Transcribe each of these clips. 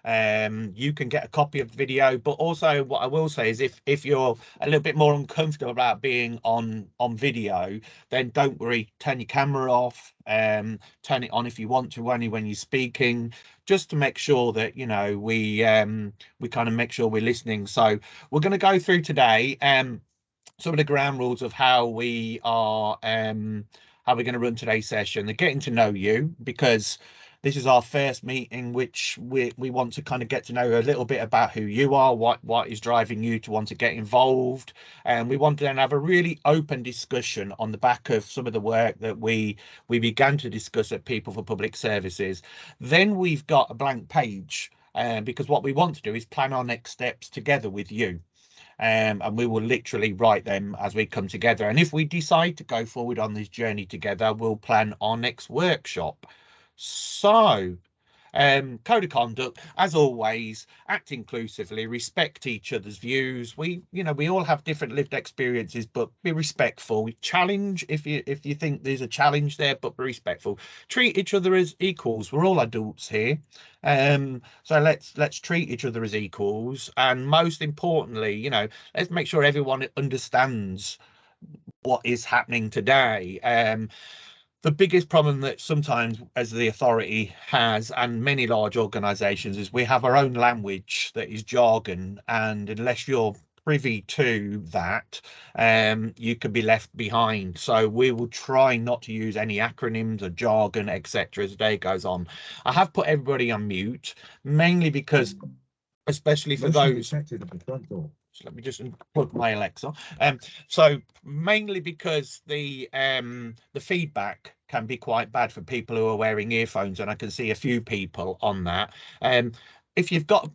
You can get a copy of the video, but also what I will say is if you're a little bit more uncomfortable about being on video, then don't worry, turn your camera off, turn it on if you want to, only when you're speaking, just to make sure that, you know, we kind of make sure we're listening. So we're going to go through today some of the ground rules of how we are how we're going to run today's session. They're getting to know you, because this is our first meeting, which we want to kind of get to know a little bit about who you are, what is driving you to want to get involved, and we want to then have a really open discussion on the back of some of the work that we began to discuss at People for Public Services. Then we've got a blank page, because what we want to do is plan our next steps together with you. And we will literally write them as we come together. And if we decide to go forward on this journey together, we'll plan our next workshop. So, code of conduct, as always, act inclusively, respect each other's views. We all have different lived experiences, but be respectful. Challenge if you think there's a challenge there, but be respectful. Treat each other as equals. We're all adults here. So let's treat each other as equals. And most importantly, you know, let's make sure everyone understands what is happening today. The biggest problem that sometimes as the authority has, and many large organisations, is we have our own language that is jargon, and unless you're privy to that, you can be left behind. So we will try not to use any acronyms or jargon, etc., as the day goes on. I have put everybody on mute, mainly because, especially for those at the front door. So let me just plug my Alexa. So mainly because the feedback can be quite bad for people who are wearing earphones, and I can see a few people on that. If you've got a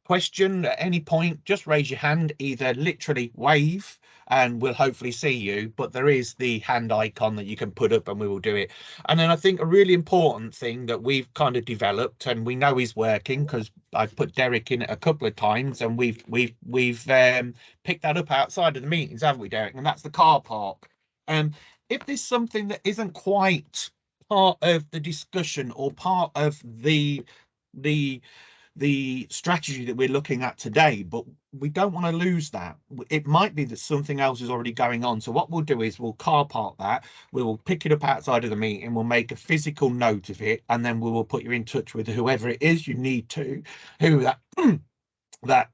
question at any point, just raise your hand, either literally wave and we'll hopefully see you, but there is the hand icon that you can put up and we will do it. And then I think a really important thing that we've kind of developed, and we know is working, because I've put Derek in it a couple of times, and we've picked that up outside of the meetings, haven't we, Derek? And that's the car park. If there's something that isn't quite part of the discussion or part of the strategy that we're looking at today, but we don't want to lose that. It might be that something else is already going on. So what we'll do is we'll car park that, we will pick it up outside of the meeting, we'll make a physical note of it, and then we will put you in touch with whoever it is you need to, who that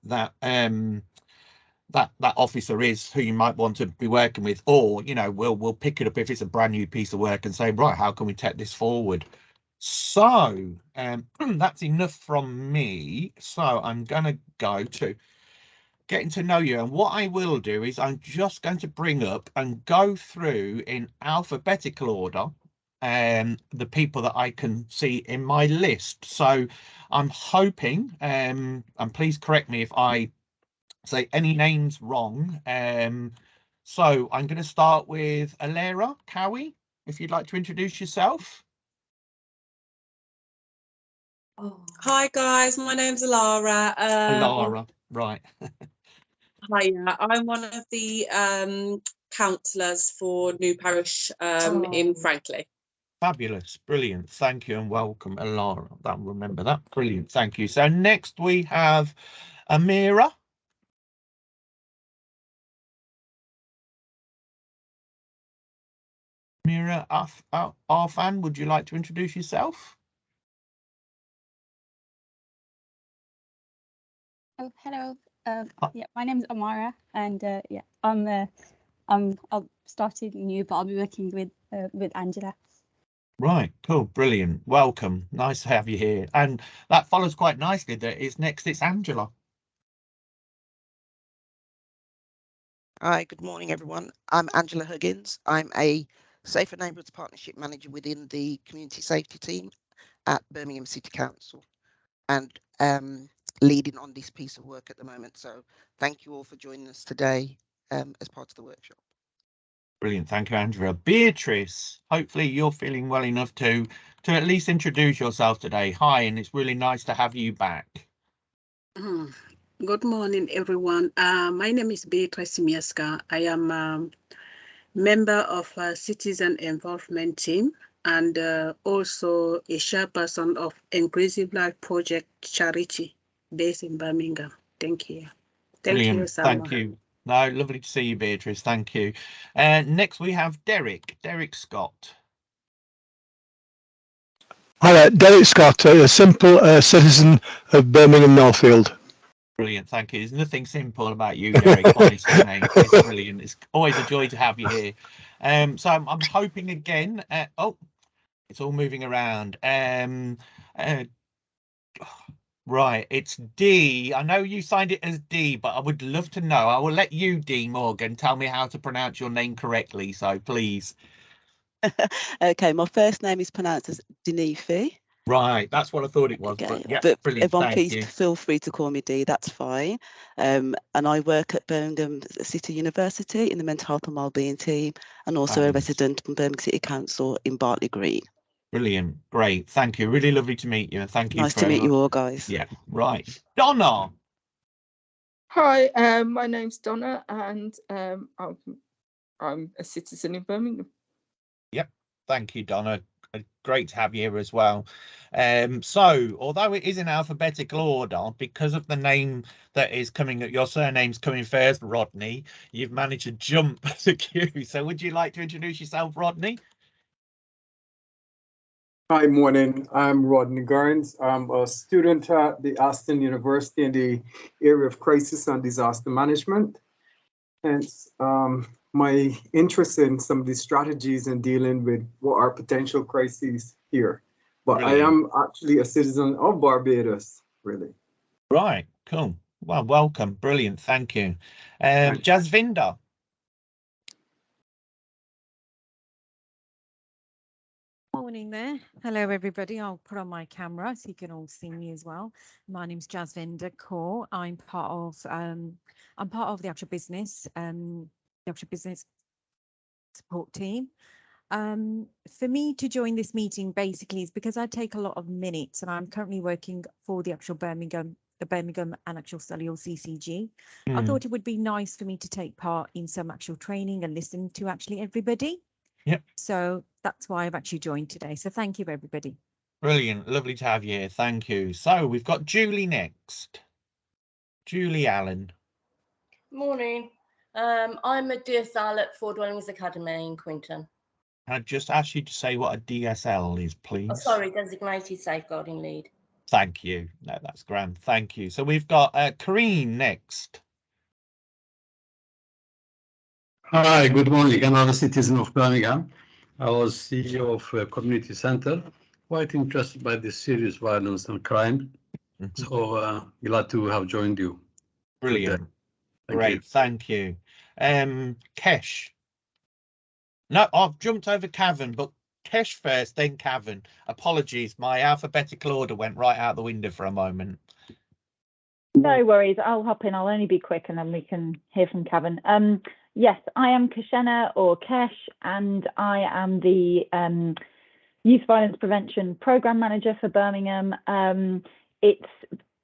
officer is, who you might want to be working with. Or, you know, we'll pick it up if it's a brand new piece of work and say, right, how can we take this forward? So that's enough from me. So I'm going to go to getting to know you. And what I will do is I'm just going to bring up and go through in alphabetical order the people that I can see in my list. So I'm hoping, and please correct me if I say any names wrong. So I'm going to start with Alera Cowie, if you'd like to introduce yourself. Hi guys, my name's Alara. Alara, right. Hiya, I'm one of the councillors for New Parish in Franklin. Fabulous, brilliant, thank you and welcome, Alara. I'll remember that. Brilliant, thank you. So next we have Amira. Amira Arfan, would you like to introduce yourself? Oh, hello. Yeah, my name's Amara, and yeah, I'll started new, but I'll be working with Angela. Right, cool, brilliant. Welcome, nice to have you here. And that follows quite nicely that it's Angela. Hi, good morning, everyone. I'm Angela Huggins. I'm a Safer Neighbourhoods Partnership Manager within the Community Safety Team at Birmingham City Council, and leading on this piece of work at the moment. So thank you all for joining us today as part of the workshop. Brilliant, thank you, Angela. Beatrice, hopefully you're feeling well enough to at least introduce yourself today. Hi, and it's really nice to have you back. Good morning, everyone. My name is Beatrice Mieska. I am a member of a citizen involvement team and also a chairperson of Inclusive Life Project Charity based in Birmingham. Thank you. Thank you, Brilliant. Samuel. Thank you. No, lovely to see you, Beatrice. Thank you. Next we have Derek Scott. Hi, Derek Scott, a simple citizen of Birmingham Northfield. Brilliant, thank you. There's nothing simple about you, Derek. Honestly, mate, it's brilliant. It's always a joy to have you here. So I'm hoping again. Oh, it's all moving around. Right, it's D. I know you signed it as D, but I would love to know. I will let you, D Morgan, tell me how to pronounce your name correctly. So please. Okay, my first name is pronounced as Dinifi. Right, that's what I thought it was. Okay, But yeah, but brilliant. everyone, Thank please you. feel free to call me D. That's fine. And I work at Birmingham City University in the mental health and wellbeing team, and also a resident from Birmingham City Council in Bartley Green. Brilliant, great. Thank you. Really lovely to meet you, and thank you. Nice to meet you all, guys. Yeah, right. Donna. Hi, my name's Donna, and I'm a citizen in Birmingham. Yep, thank you, Donna. Great to have you here as well. So although it is in alphabetical order, because of the name that is coming, your surname's coming first, Rodney, you've managed to jump the queue. So would you like to introduce yourself, Rodney? Hi, morning. I'm Rodney Garns. I'm a student at the Aston University in the area of crisis and disaster management. Hence, my interest in some of these strategies and dealing with what are potential crises here. But Brilliant. I am actually a citizen of Barbados, really. Right, cool. Well, welcome. Brilliant. Thank you. Jasvinder. Morning there. Hello, everybody. I'll put on my camera so you can all see me as well. My name's Jasvinder Kaur. I'm part of the actual business support team. For me to join this meeting basically is because I take a lot of minutes, and I'm currently working for the actual Birmingham and actual Solihull CCG. I thought it would be nice for me to take part in some actual training and listen to actually everybody. Yep. So that's why I've actually joined today. So thank you, everybody. Brilliant. Lovely to have you here. Thank you. So we've got Julie next. Julie Allen. Morning. I'm a DSL at Four Dwellings Academy in Quinton. Can I just ask you to say what a DSL is, please? Oh, sorry, Designated Safeguarding Lead. Thank you. No, that's grand. Thank you. So we've got Kareen next. Hi, good morning. Another citizen of Birmingham. I was CEO of a community center, quite interested by this serious violence and crime. So glad to have joined you. Brilliant. Great. Thank you. Kesh. No, I've jumped over Cavan, but Kesh first, then Cavan. Apologies, my alphabetical order went right out the window for a moment. No worries, I'll hop in. I'll only be quick and then we can hear from Cavan. Yes, I am Kashena or Kesh, and I am the Youth Violence Prevention Programme Manager for Birmingham. It's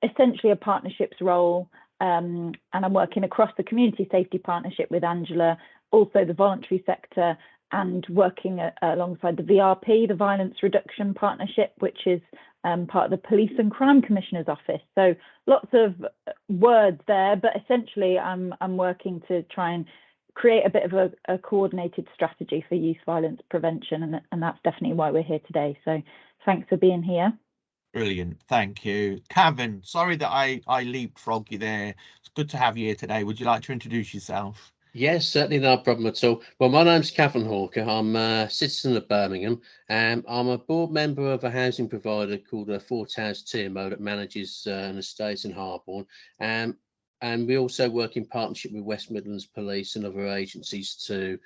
essentially a partnerships role, and I'm working across the Community Safety Partnership with Angela, also the voluntary sector, and working alongside the VRP, the Violence Reduction Partnership, which is part of the Police and Crime Commissioner's Office. So lots of words there, but essentially I'm working to try and create a bit of a coordinated strategy for youth violence prevention, and that's definitely why we're here today. So thanks for being here. Brilliant, thank you. Cavan, sorry that I leapfrogged you there. It's good to have you here today. Would you like to introduce yourself? Yes, certainly, no problem at all. Well, my name's Cavan Hawker. I'm a citizen of Birmingham, and I'm a board member of a housing provider called Fort House TMO that manages an estate in Harborne. And we also work in partnership with West Midlands Police and other agencies to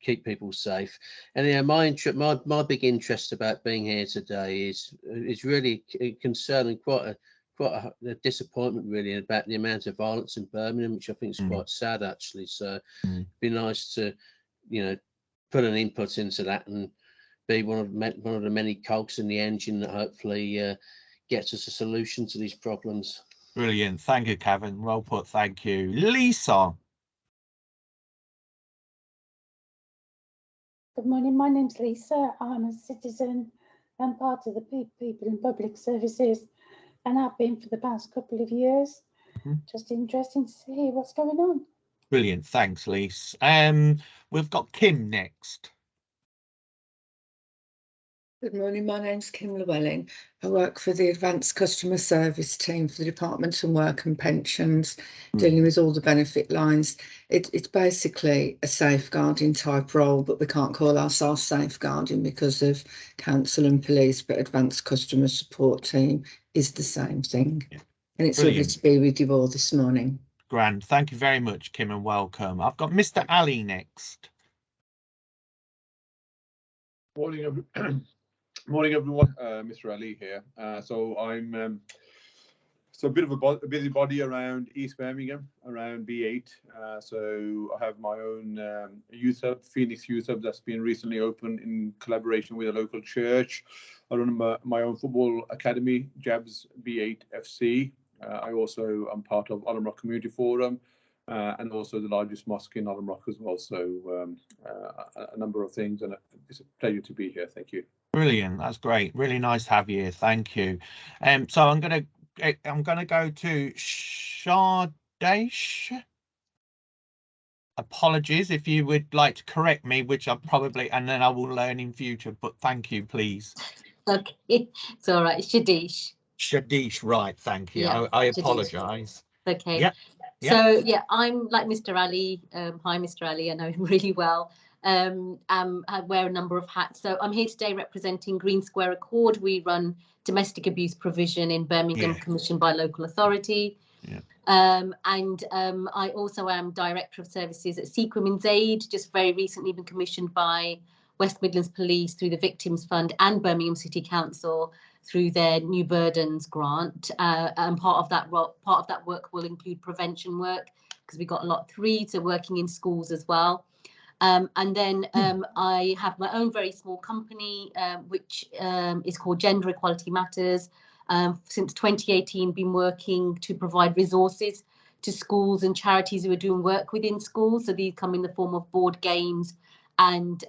keep people safe. And yeah, my big interest about being here today is really concerned and quite a disappointment really about the amount of violence in Birmingham, which I think is quite sad actually. So it'd be nice to, put an input into that and be one of the many cogs in the engine that hopefully gets us a solution to these problems. Brilliant, thank you, Cavan. Well put, thank you. Lisa. Good morning, my name's Lisa. I'm a citizen and part of the People in Public Services, and I've been for the past couple of years. Just interesting to see what's going on. Brilliant, thanks, Lise. We've got Kim next. Good morning, my name's Kim Llewellyn. I work for the Advanced Customer Service team for the Department of Work and Pensions, dealing with all the benefit lines. It's basically a safeguarding type role, but we can't call ourselves safeguarding because of council and police, but Advanced Customer Support team is the same thing. Yeah. And it's lovely to be with you all this morning. Grand, thank you very much, Kim, and welcome. I've got Mr. Ali next. Morning, morning everyone. Mr. Ali here. So I'm a bit of a busybody around East Birmingham, around B8. So I have my own youth hub, Phoenix Youth Hub, that's been recently opened in collaboration with a local church. I run my own football academy, Jabs B8 FC. I also am part of Alum Rock Community Forum, and also the largest mosque in Alum Rock as well. So a number of things, and it's a pleasure to be here. Thank you. Brilliant, that's great. Really nice to have you here. Thank you. So I'm gonna go to Shardesh. Apologies if you would like to correct me, which I probably, and then I will learn in future. But thank you, please. Okay, it's all right. Shadish. Shadish, right? Thank you. Yeah, I apologise. Okay. Yeah. So yeah, I'm like Mr. Ali. Hi, Mr. Ali. I know him really well. I wear a number of hats. So I'm here today representing Green Square Accord. We run domestic abuse provision in Birmingham, commissioned by local authority. Yeah. I also am Director of Services at Seek Women's Aid, just very recently been commissioned by West Midlands Police through the Victims Fund and Birmingham City Council through their New Burdens grant. And part of that work will include prevention work, because we got a lot through, so working in schools as well. And then I have my own very small company, which is called Gender Equality Matters. Since 2018, been working to provide resources to schools and charities who are doing work within schools. So these come in the form of board games and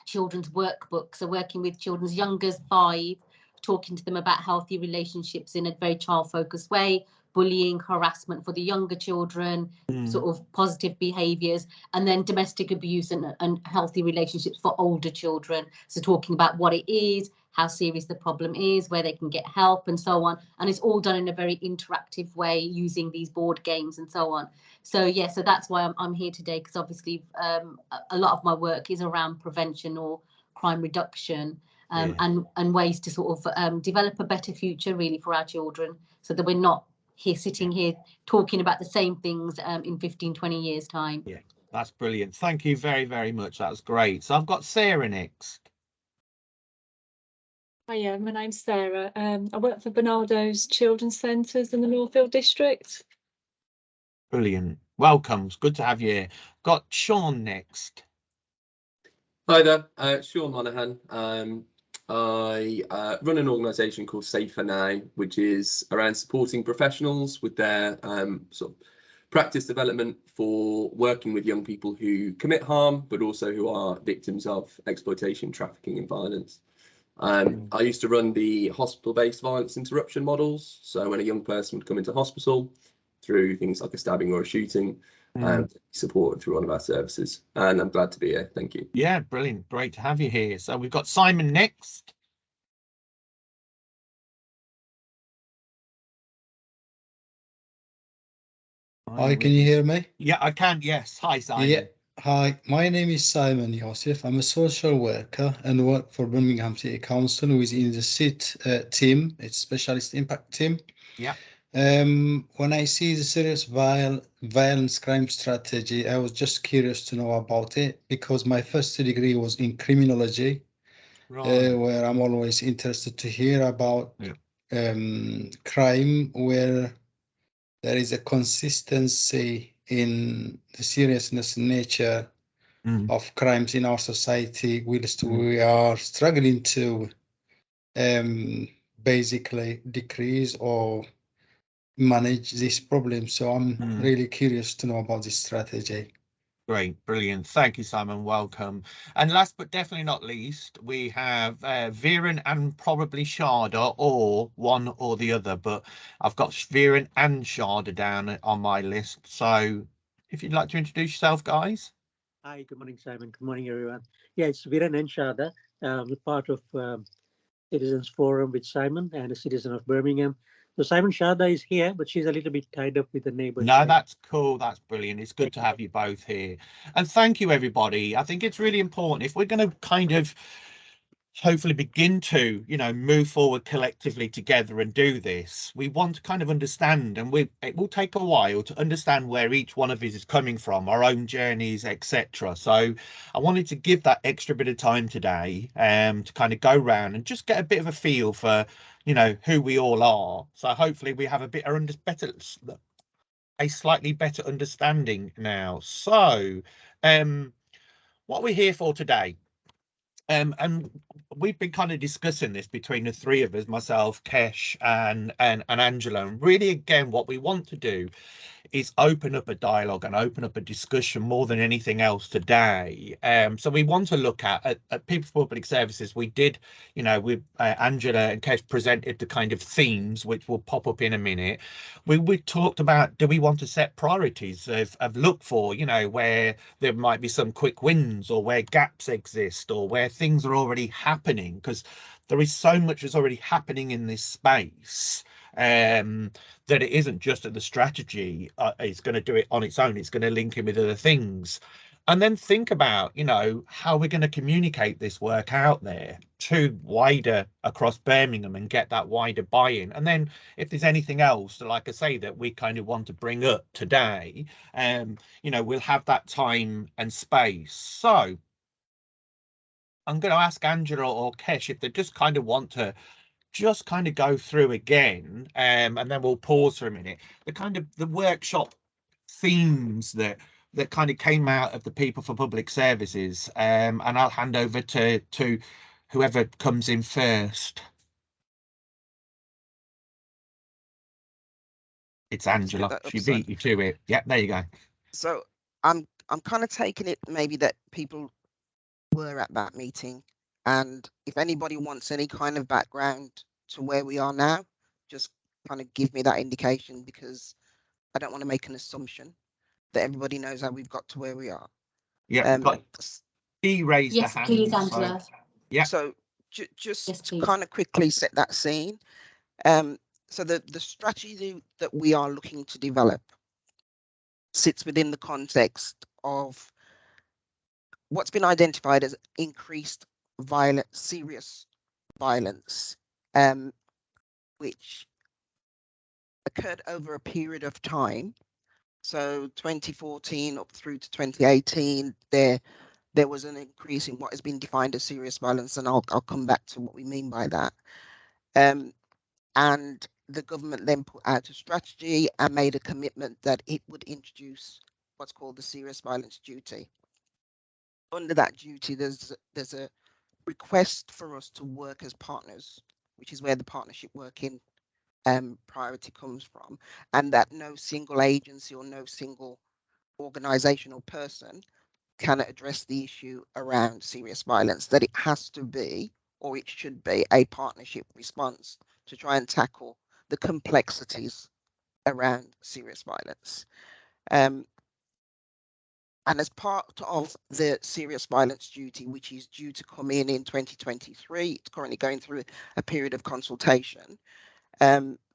children's workbooks. So working with children as young as 5, talking to them about healthy relationships in a very child-focused way, bullying, harassment for the younger children, sort of positive behaviours, and then domestic abuse and healthy relationships for older children. So talking about what it is, how serious the problem is, where they can get help and so on. And it's all done in a very interactive way using these board games and so on. So yeah, so that's why I'm here today, because obviously a lot of my work is around prevention or crime reduction, and ways to sort of develop a better future really for our children, so that we're not sitting here talking about the same things in 15, 20 years time. Yeah, that's brilliant. Thank you very, very much. That's great. So I've got Sarah next. Hiya, my name's Sarah. I work for Bernardo's Children's Centres in the Northfield District. Brilliant. Welcome. It's good to have you here. Got Sean next. Hi there, Sean Monaghan. I run an organisation called Safer Now, which is around supporting professionals with their sort of practice development for working with young people who commit harm, but also who are victims of exploitation, trafficking and violence. I used to run the hospital-based violence interruption models. So when a young person would come into hospital through things like a stabbing or a shooting, supported through one of our services. And I'm glad to be here. Thank you. Yeah, brilliant. Great to have you here. So we've got Simon next. Hi, can you hear me? Yeah, I can. Yes. Hi, Simon. Yeah. Hi, my name is Simon Yosef. I'm a social worker and work for Birmingham City Council within the SIT team. It's Specialist Impact Team. Yeah. When I see the serious violence crime strategy, I was just curious to know about it, because my first degree was in criminology, where I'm always interested to hear about crime where there is a consistency in the seriousness and nature of crimes in our society, whilst we are struggling to basically decrease or manage this problem. So I'm really curious to know about this strategy. Great, brilliant. Thank you, Simon. Welcome. And last but definitely not least, we have Viren and probably Sharda, or one or the other, but I've got Viren and Sharda down on my list. So if you'd like to introduce yourself, guys. Hi, good morning, Simon. Good morning, everyone. Yeah, it's Viren and Sharda. We're part of Citizens Forum with Simon and a citizen of Birmingham. So Simon, Sharda is here, but she's a little bit tied up with the neighbors. No, that's cool. That's brilliant. It's good to have you both here. And thank you, everybody. I think it's really important if we're going to kind of hopefully begin to, you know, move forward collectively together and do this. We want to kind of understand, and it will take a while to understand where each one of us is coming from, our own journeys, etc. So I wanted to give that extra bit of time today to kind of go around and just get a bit of a feel for, you know, who we all are. So hopefully we have a slightly better understanding now. So what we're here for today, and we've been kind of discussing this between the three of us, myself, Kesh and Angela, and really again what we want to do is open up a dialogue and open up a discussion more than anything else today. So we want to look at people for public services. We did, you know, with Angela and Kesh presented the kind of themes which will pop up in a minute. We talked about, do we want to set priorities of look for, you know, where there might be some quick wins or where gaps exist or where things are already happening, because there is so much that's already happening in this space that it isn't just that the strategy is going to do it on its own. It's going to link in with other things. And then think about, you know, how we're going to communicate this work out there to wider across Birmingham and get that wider buy-in. And then if there's anything else, like I say, that we kind of want to bring up today, you know, we'll have that time and space. So I'm going to ask Angela or Kesh if they just kind of want to just kind of go through again, and then we'll pause for a minute. The kind of the workshop themes that kind of came out of the People for Public Services, and I'll hand over to whoever comes in first. It's Angela. She beat you to it. Yeah, there you go. So I'm kind of taking it maybe that people were at that meeting, and if anybody wants any kind of background to where we are now, just kind of give me that indication, because I don't want to make an assumption that everybody knows how we've got to where we are. Yeah, but he raised yes, a hand. please, Angela. Yeah. So just to kind of quickly set that scene. So the strategy that we are looking to develop sits within the context of what's been identified as increased serious violence, which occurred over a period of time. So 2014 up through to 2018, there was an increase in what has been defined as serious violence, and I'll come back to what we mean by that. And the government then put out a strategy and made a commitment that it would introduce what's called the serious violence duty. Under that duty, there's a request for us to work as partners, which is where the partnership working priority comes from, and that no single agency or no single organization or person can address the issue around serious violence, that it has to be, or it should be, a partnership response to try and tackle the complexities around serious violence. And as part of the serious violence duty, which is due to come in 2023, it's currently going through a period of consultation.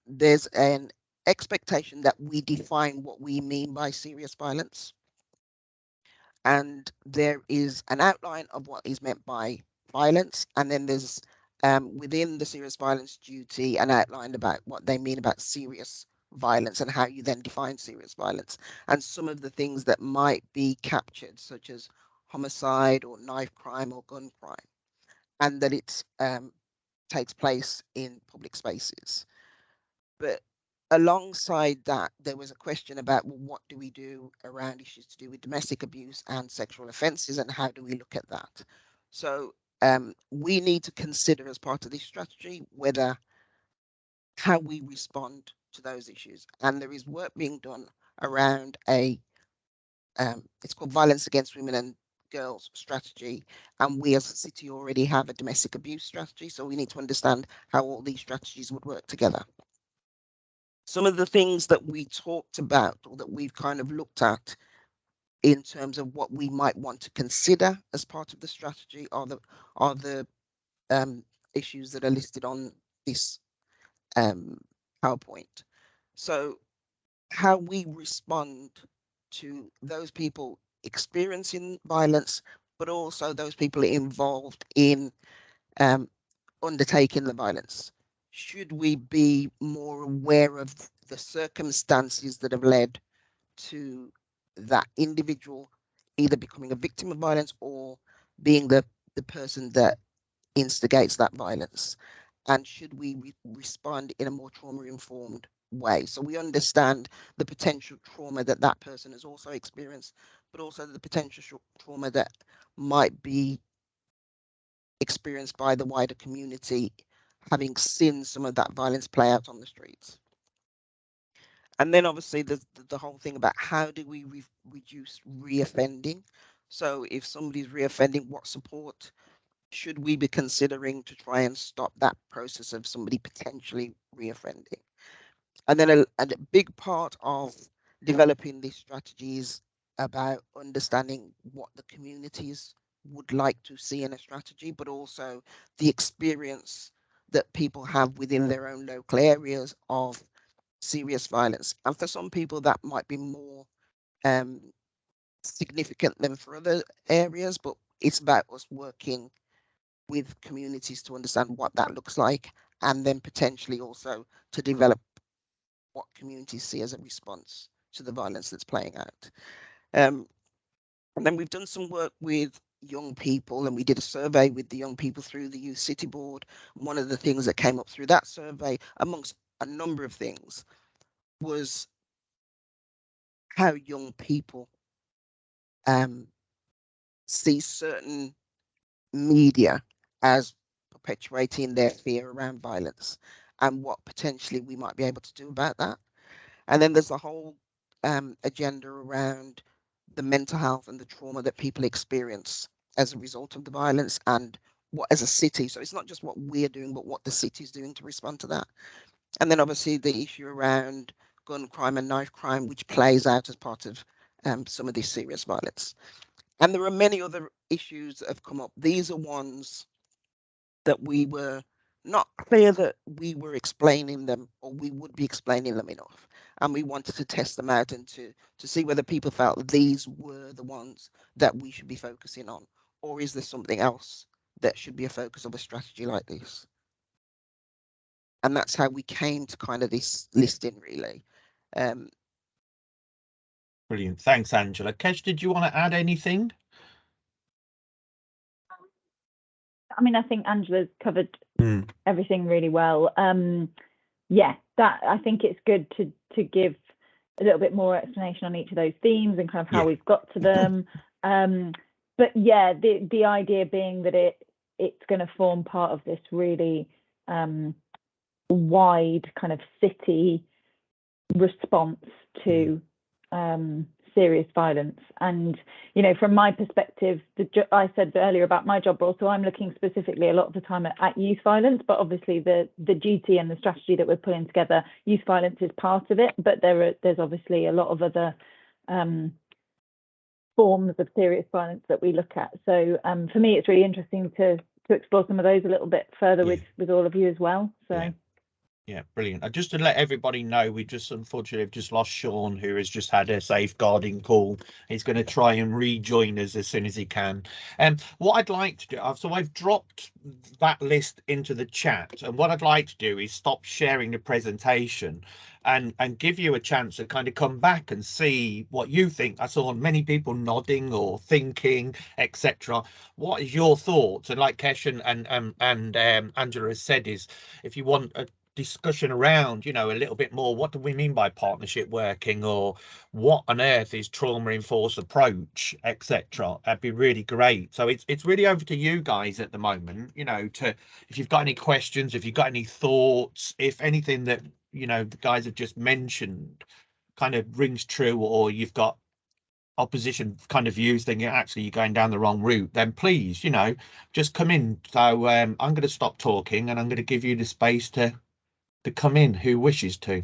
There's an expectation that we define what we mean by serious violence. And there is an outline of what is meant by violence. And then there's within the serious violence duty an outline about what they mean about serious violence and how you then define serious violence, and some of the things that might be captured, such as homicide or knife crime or gun crime, and that it takes place in public spaces. But alongside that, there was a question about, well, what do we do around issues to do with domestic abuse and sexual offences, and how do we look at that? So we need to consider as part of this strategy how we respond to those issues. And there is work being done around a it's called Violence Against Women and Girls Strategy, and we as a city already have a domestic abuse strategy, so we need to understand how all these strategies would work together. Some of the things that we talked about, or that we've kind of looked at in terms of what we might want to consider as part of the strategy, are the issues that are listed on this PowerPoint. So how we respond to those people experiencing violence, but also those people involved in undertaking the violence. Should we be more aware of the circumstances that have led to that individual either becoming a victim of violence or being the person that instigates that violence? And should we respond in a more trauma-informed way? So we understand the potential trauma that that person has also experienced, but also the potential trauma that might be experienced by the wider community, having seen some of that violence play out on the streets. And then obviously the whole thing about how do we reduce reoffending? So if somebody's reoffending, what support should we be considering to try and stop that process of somebody potentially reoffending? And then a big part of developing these strategies about understanding what the communities would like to see in a strategy, but also the experience that people have within their own local areas of serious violence. And for some people, that might be more significant than for other areas, but it's about us working with communities to understand what that looks like, and then potentially also to develop what communities see as a response to the violence that's playing out. And then we've done some work with young people, and we did a survey with the young people through the Youth City Board. One of the things that came up through that survey, amongst a number of things, was how young people see certain media as perpetuating their fear around violence, and what potentially we might be able to do about that. And then there's a whole agenda around the mental health and the trauma that people experience as a result of the violence, and what as a city, so it's not just what we're doing, but what the city's doing to respond to that. And then obviously the issue around gun crime and knife crime, which plays out as part of some of this serious violence. And there are many other issues that have come up. These are ones that we were not clear that we were explaining them, or we would be explaining them enough. And we wanted to test them out and to see whether people felt these were the ones that we should be focusing on, or is there something else that should be a focus of a strategy like this? And that's how we came to kind of this listing, really. Brilliant. Thanks, Angela. Kesh, did you want to add anything? I mean, I think Angela's covered everything really well. Yeah, that I think it's good to give a little bit more explanation on each of those themes and kind of how we've got to them. But yeah, the idea being that it's going to form part of this really wide kind of city response to serious violence. And you know, from my perspective, I said earlier about my job role, so I'm looking specifically a lot of the time at youth violence, but obviously the duty and the strategy that we're putting together, youth violence is part of it, but there's obviously a lot of other forms of serious violence that we look at. So for me, it's really interesting to explore some of those a little bit further with all of you as well. So. Yeah, brilliant. Just to let everybody know, we just unfortunately have just lost Sean, who has just had a safeguarding call. He's going to try and rejoin us as soon as he can. And what I'd like to do, so I've dropped that list into the chat, and what I'd like to do is stop sharing the presentation and give you a chance to kind of come back and see what you think. I saw many people nodding or thinking, etc. What is your thoughts? And like Kesh and Angela has said, is if you want a discussion around, you know, a little bit more, what do we mean by partnership working, or what on earth is trauma enforced approach, etc. That'd be really great. So it's really over to you guys at the moment, you know, to if you've got any questions, if you've got any thoughts, if anything that, you know, the guys have just mentioned kind of rings true, or you've got opposition kind of views, thinking actually you're going down the wrong route, then please, just come in. So I'm going to stop talking and I'm going to give you the space to come in who wishes to.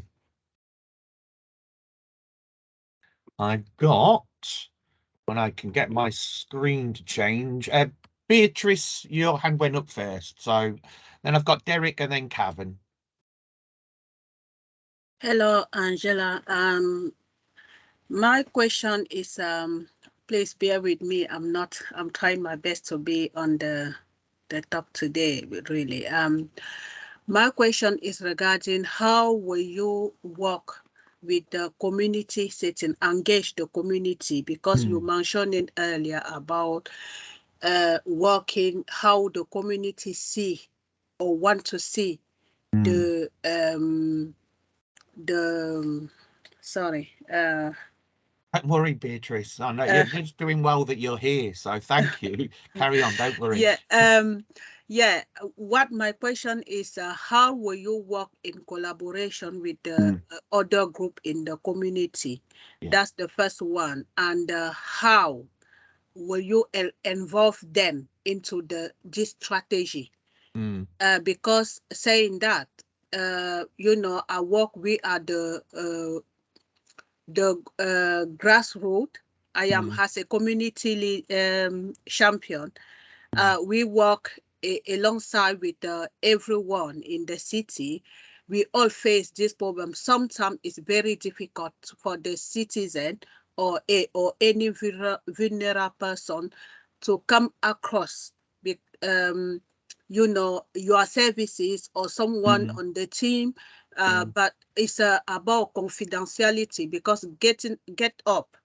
I've got, when I can get my screen to change, Beatrice, your hand went up first. So then I've got Derek and then Cavan. Hello, Angela. My question is, please bear with me. I'm trying my best to be on the top today, really. My question is regarding how will you work with the community setting, engage the community, because you mentioned it earlier about working, how the community see or want to see the sorry. Don't worry, Beatrice. I know you're just doing well that you're here. So thank you. Carry on. Don't worry. Yeah. What my question is, how will you work in collaboration with the other group in the community? That's the first one. And how will you involve them into this strategy? Because saying that, we are the grassroots. I am as a community champion. We work alongside with everyone in the city. We all face this problem. Sometimes it's very difficult for the citizen or any vulnerable person to come across your services or someone on the team. But it's about confidentiality, because get up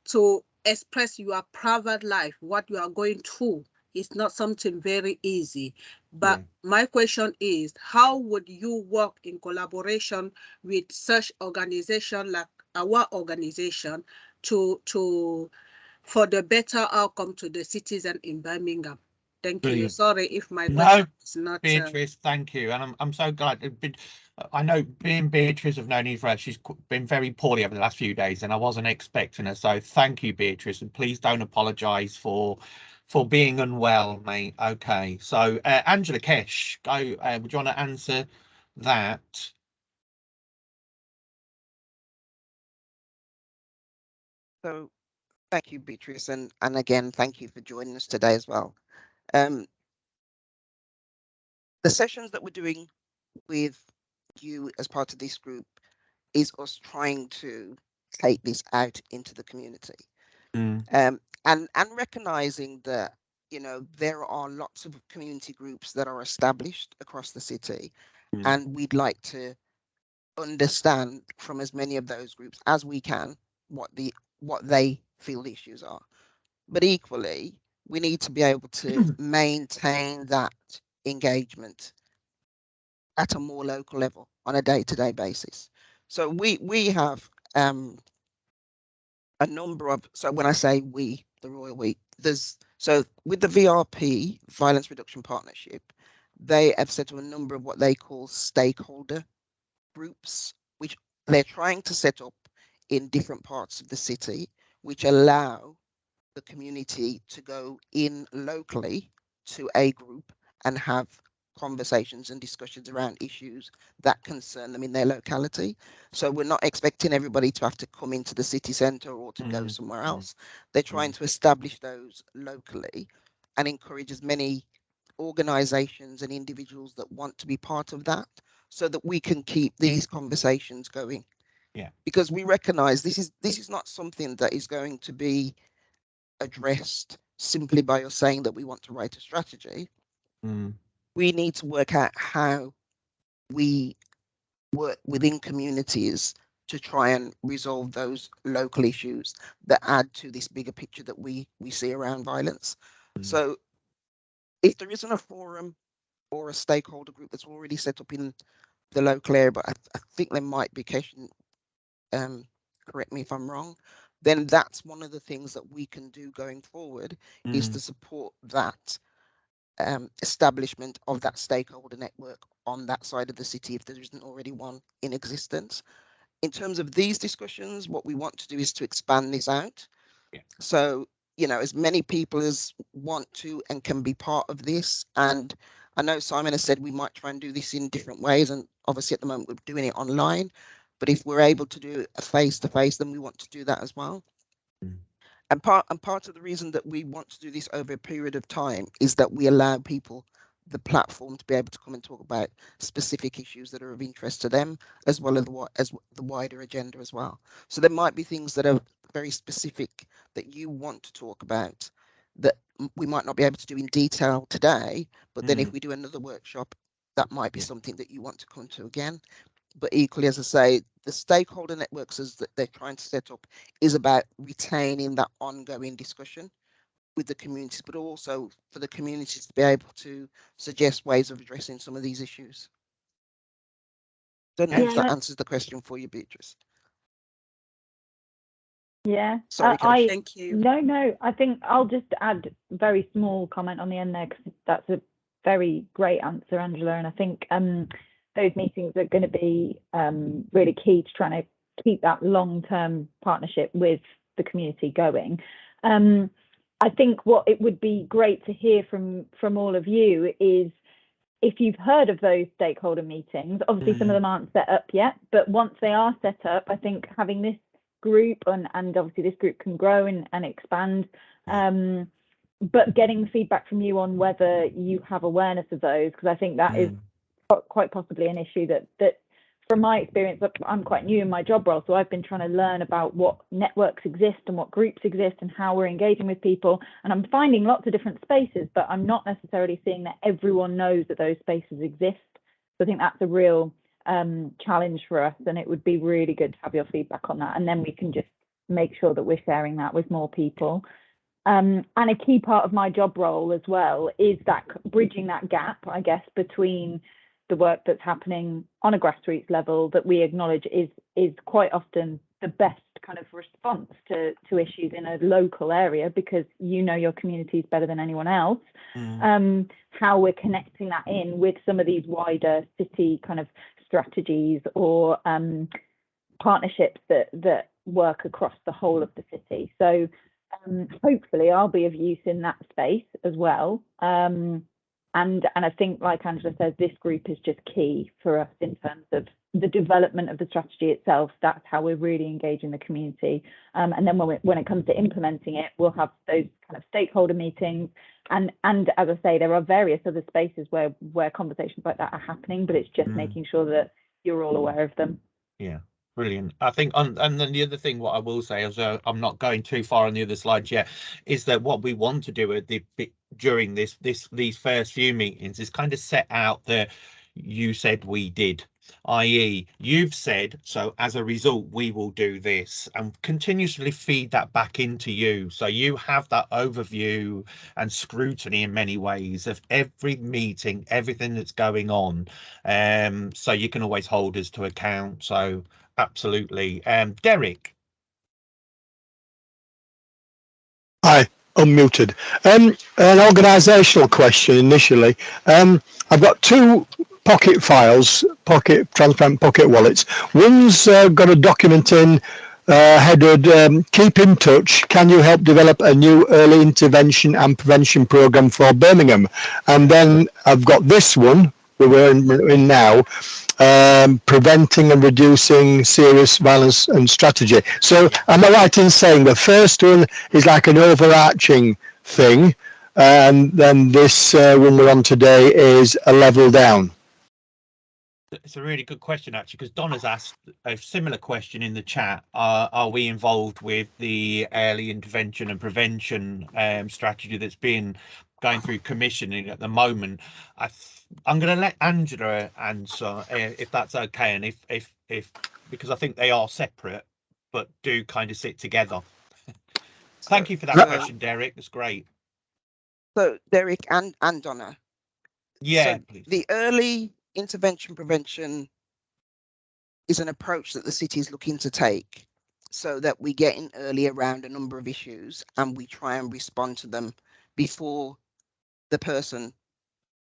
to express your private life, what you are going through, is not something very easy. But my question is, how would you work in collaboration with such organization like our organization for the better outcome to the citizen in Birmingham? Thank you. Sorry if my question is not. Beatrice, thank you, and I'm so glad. I know being Beatrice, I've known you for she's been very poorly over the last few days, and I wasn't expecting her. So thank you, Beatrice, and please don't apologise for being unwell, mate. Okay, so Angela Kesh, go. Would you want to answer that? So thank you, Beatrice, and again, thank you for joining us today as well. The sessions that we're doing with you as part of this group is us trying to take this out into the community, and recognizing that there are lots of community groups that are established across the city, and we'd like to understand from as many of those groups as we can what they feel the issues are. But equally, we need to be able to maintain that engagement at a more local level on a day-to-day basis. So we have a number of, so when I say we, the Royal We, so with the VRP, Violence Reduction Partnership, they have set up a number of what they call stakeholder groups, which they're trying to set up in different parts of the city, which allow the community to go in locally to a group and have conversations and discussions around issues that concern them in their locality. So we're not expecting everybody to have to come into the city centre or to go somewhere else. They're trying to establish those locally and encourage as many organisations and individuals that want to be part of that, so that we can keep these conversations going. Because we recognise this is not something that is going to be addressed simply by us saying that we want to write a strategy. We need to work out how we work within communities to try and resolve those local issues that add to this bigger picture that we see around violence. So if there isn't a forum or a stakeholder group that's already set up in the local area, but I think there might be, Kesh, correct me if I'm wrong, then that's one of the things that we can do going forward, is to support that establishment of that stakeholder network on that side of the city if there isn't already one in existence. In terms of these discussions, what we want to do is to expand this out. So, you know, as many people as want to and can be part of this. And I know Simon has said we might try and do this in different ways. And obviously at the moment we're doing it online. But if we're able to do a face-to-face, then we want to do that as well. And part of the reason that we want to do this over a period of time is that we allow people the platform to be able to come and talk about specific issues that are of interest to them, as well as the wider agenda as well. So there might be things that are very specific that you want to talk about that we might not be able to do in detail today, but then if we do another workshop, that might be something that you want to come to again. But equally, as I say, the stakeholder networks that they're trying to set up is about retaining that ongoing discussion with the communities, but also for the communities to be able to suggest ways of addressing some of these issues. Don't know if that answers the question for you, Beatrice. Yeah. Sorry, thank you. No, I think I'll just add a very small comment on the end there, because that's a very great answer, Angela. And I think those meetings are going to be really key to trying to keep that long-term partnership with the community going. I think what it would be great to hear from all of you is, if you've heard of those stakeholder meetings, obviously some of them aren't set up yet, but once they are set up, I think having this group and obviously this group can grow and expand, but getting feedback from you on whether you have awareness of those, because I think that is quite possibly an issue that from my experience, I'm quite new in my job role, so I've been trying to learn about what networks exist and what groups exist and how we're engaging with people, and I'm finding lots of different spaces, but I'm not necessarily seeing that everyone knows that those spaces exist. So I think that's a real challenge for us, and it would be really good to have your feedback on that, and then we can just make sure that we're sharing that with more people. And a key part of my job role as well is that bridging that gap, I guess, between the work that's happening on a grassroots level that we acknowledge is quite often the best kind of response to issues in a local area, because you know your communities better than anyone else. How we're connecting that in with some of these wider city kind of strategies or partnerships that work across the whole of the city. So hopefully I'll be of use in that space as well. And I think, like Angela says, this group is just key for us in terms of the development of the strategy itself. That's how we're really engaging the community. And then when it comes to implementing it, we'll have those kind of stakeholder meetings. And as I say, there are various other spaces where conversations like that are happening, but it's just making sure that you're all aware of them. Yeah. Brilliant. I think, and then the other thing, what I will say is, I'm not going too far on the other slides yet, is that what we want to do at during these first few meetings is kind of set out the you said we did, i.e. you've said, so as a result we will do this, and continuously feed that back into you, so you have that overview and scrutiny in many ways of every meeting, everything that's going on, so you can always hold us to account. So absolutely. Derek. Hi, unmuted. An organisational question initially. I've got two pocket files, transparent pocket wallets. One's got a document in headed keep in touch, can you help develop a new early intervention and prevention programme for Birmingham? And then I've got this one we're in now, preventing and reducing serious violence and strategy. So am I right in saying the first one is like an overarching thing, and then this one we're on today is a level down? It's a really good question, actually, because Donna's asked a similar question in the chat. Are we involved with the early intervention and prevention strategy that's been going through commissioning at the moment? I'm going to let Angela answer if that's okay, and if because I think they are separate but do kind of sit together. Thank you for that question, Derek. That's great. So Derek and Donna. Yeah, so please. The early intervention prevention is an approach that the city is looking to take, so that we get in early around a number of issues and we try and respond to them before the person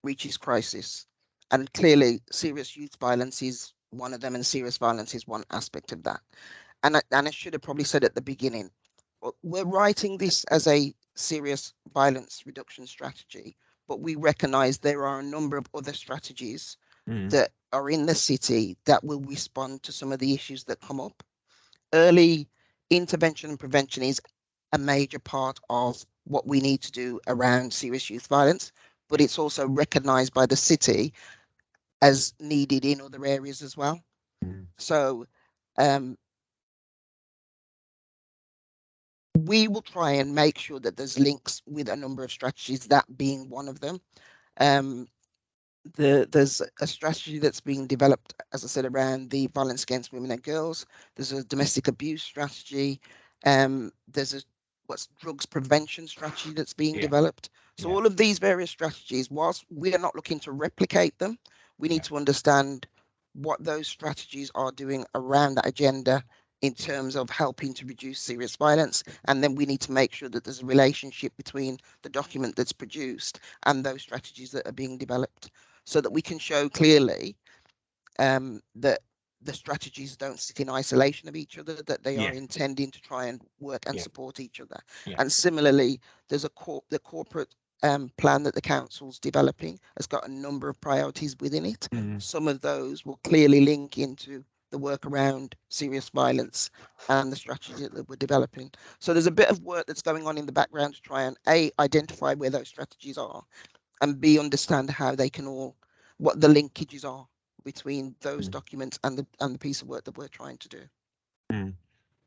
reaches crisis. And clearly serious youth violence is one of them, and serious violence is one aspect of that. And I should have probably said at the beginning, we're writing this as a serious violence reduction strategy, but we recognise there are a number of other strategies that are in the city that will respond to some of the issues that come up. Early intervention and prevention is a major part of what we need to do around serious youth violence, but it's also recognised by the city as needed in other areas as well. So we will try and make sure that there's links with a number of strategies, that being one of them. There's a strategy that's being developed, as I said, around the violence against women and girls. There's a domestic abuse strategy. There's a drugs prevention strategy that's being developed. So all of these various strategies, whilst we are not looking to replicate them, we need to understand what those strategies are doing around that agenda in terms of helping to reduce serious violence. And then we need to make sure that there's a relationship between the document that's produced and those strategies that are being developed, so that we can show clearly that the strategies don't sit in isolation of each other, that they are intending to try and work and support each other. And similarly, there's the corporate plan that the council's developing has got a number of priorities within it. Some of those will clearly link into the work around serious violence and the strategy that we're developing. So there's a bit of work that's going on in the background to try and A, identify where those strategies are, and B, understand how they can all, what the linkages are between those documents and the piece of work that we're trying to do.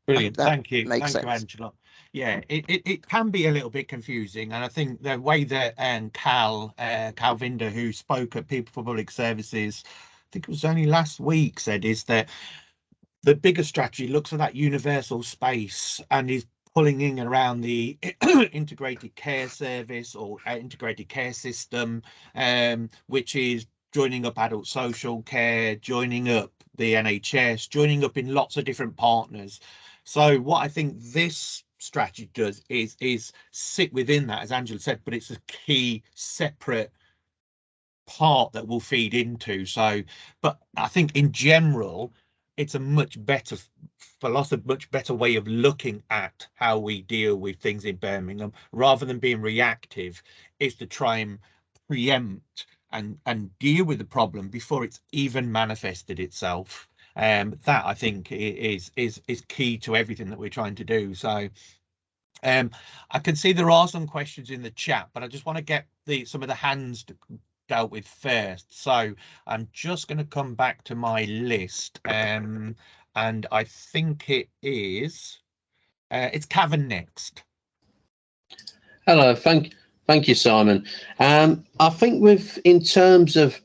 Brilliant. Thank you. Makes Thank you, sense. Angela. Yeah, it can be a little bit confusing. And I think the way that Cal Vinder, who spoke at People for Public Services, I think it was only last week, said is that the bigger strategy looks at that universal space and is pulling in around the integrated care service or integrated care system, which is joining up adult social care, joining up the NHS, joining up in lots of different partners. So what I think this strategy does is sit within that, as Angela said, but it's a key separate part that will feed into. So, but I think in general, it's a much better philosophy, much better way of looking at how we deal with things in Birmingham, rather than being reactive, is to try and preempt and deal with the problem before it's even manifested itself. That I think is key to everything that we're trying to do. So I can see there are some questions in the chat, but I just want to get some of the hands dealt with first. So I'm just going to come back to my list, and I think it's Cavan next. Hello, thank you, Simon. I think in terms of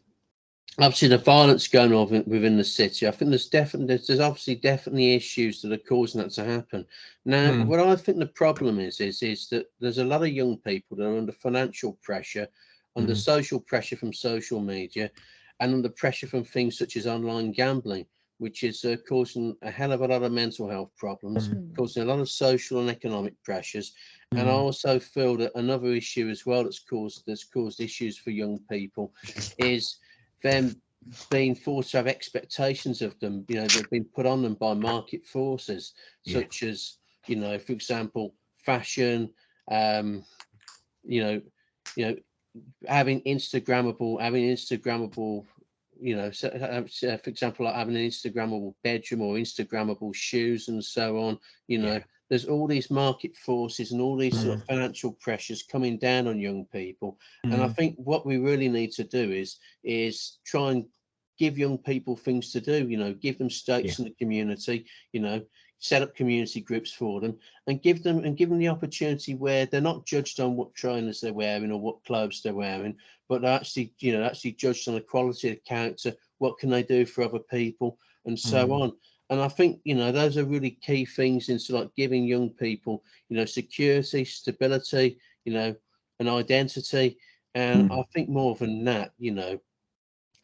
obviously the violence going on within the city, I think there's obviously definitely issues that are causing that to happen. Now, what I think the problem is that there's a lot of young people that are under financial pressure, under social pressure from social media, and under pressure from things such as online gambling, which is causing a hell of a lot of mental health problems, causing a lot of social and economic pressures. And I also feel that another issue as well that's caused issues for young people is them being forced to have expectations of them, they've been put on them by market forces, such as, for example, fashion, having Instagrammable, for example, like having an Instagrammable bedroom or Instagrammable shoes and so on. There's all these market forces and all these sort of financial pressures coming down on young people. And I think what we really need to do is try and give young people things to do, give them stakes in the community, set up community groups for them and give them the opportunity where they're not judged on what trainers they're wearing or what clothes they're wearing, but they're actually judged on the quality of character, what can they do for other people and so on. And I think, those are really key things into like giving young people, security, stability, an identity. And I think more than that,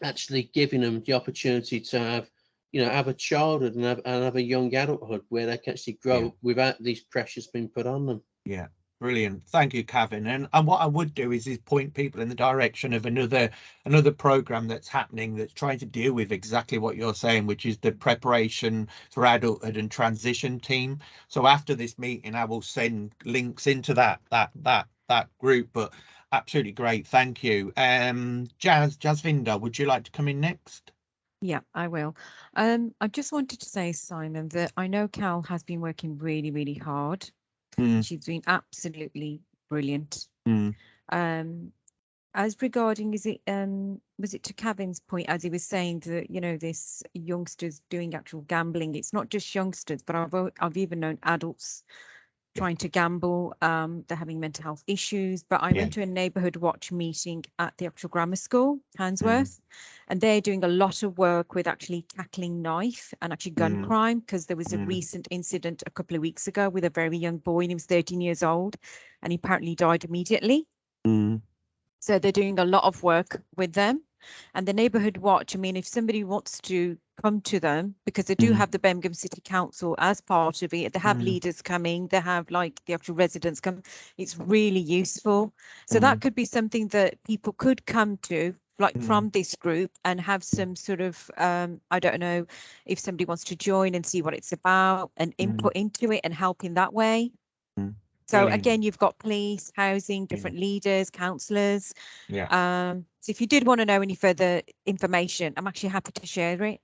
actually giving them the opportunity to have a childhood and have a young adulthood where they can actually grow up without these pressures being put on them. Yeah. Brilliant. Thank you, Kevin. And what I would do is point people in the direction of another program that's happening that's trying to deal with exactly what you're saying, which is the preparation for adulthood and transition team. So after this meeting, I will send links into that group. But absolutely great. Thank you. Jasvinder, would you like to come in next? Yeah, I will. I just wanted to say, Simon, that I know Cal has been working really, really hard. She's been absolutely brilliant. As regarding, was it to Kevin's point, as he was saying that, you know, this youngsters doing actual gambling, it's not just youngsters, but I've even known adults trying to gamble. They're having mental health issues. But I went to a neighbourhood watch meeting at the actual grammar school, Handsworth, and they're doing a lot of work with actually tackling knife and actually gun crime, because there was a recent incident a couple of weeks ago with a very young boy, and he was 13 years old, and he apparently died immediately. So they're doing a lot of work with them. And the neighbourhood watch, I mean, if somebody wants to come to them, because they do have the Birmingham City Council as part of it, they have leaders coming, they have like the actual residents come, it's really useful. So that could be something that people could come to, like from this group, and have some sort of, I don't know if somebody wants to join and see what it's about and input into it and help in that way. So Brilliant. again, you've got police, housing, different leaders, councillors. Yeah. So if you did want to know any further information, I'm actually happy to share it,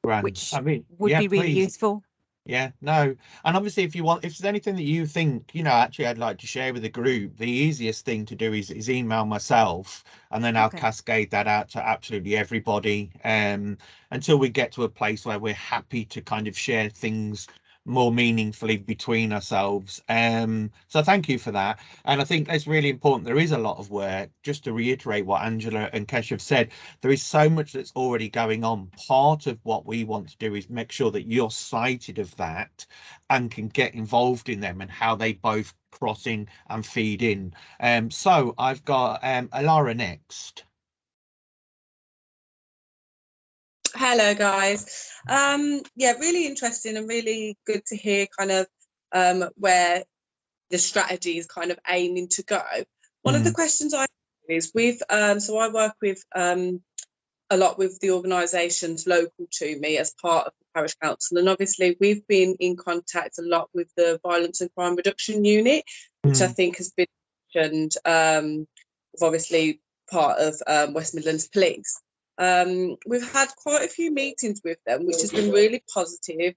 Grand. which I mean, would yeah, be really please. useful. Yeah, no. And obviously, if there's anything that you think, you know, actually I'd like to share with the group, the easiest thing to do is email myself, and then I'll cascade that out to absolutely everybody, until we get to a place where we're happy to kind of share things more meaningfully between ourselves. So thank you for that. And I think that's really important. There is a lot of work. Just to reiterate what Angela and Kesh have said, there is so much that's already going on. Part of what we want to do is make sure that you're sighted of that and can get involved in them and how they both cross in and feed in. So I've got Alara next. Hello guys. Yeah, really interesting and really good to hear kind of where the strategy is kind of aiming to go. One of the questions I have is with so I work with a lot with the organisations local to me as part of the parish council, and obviously we've been in contact a lot with the Violence and Crime Reduction Unit, which I think has been mentioned, obviously part of West Midlands Police. We've had quite a few meetings with them, which has been really positive.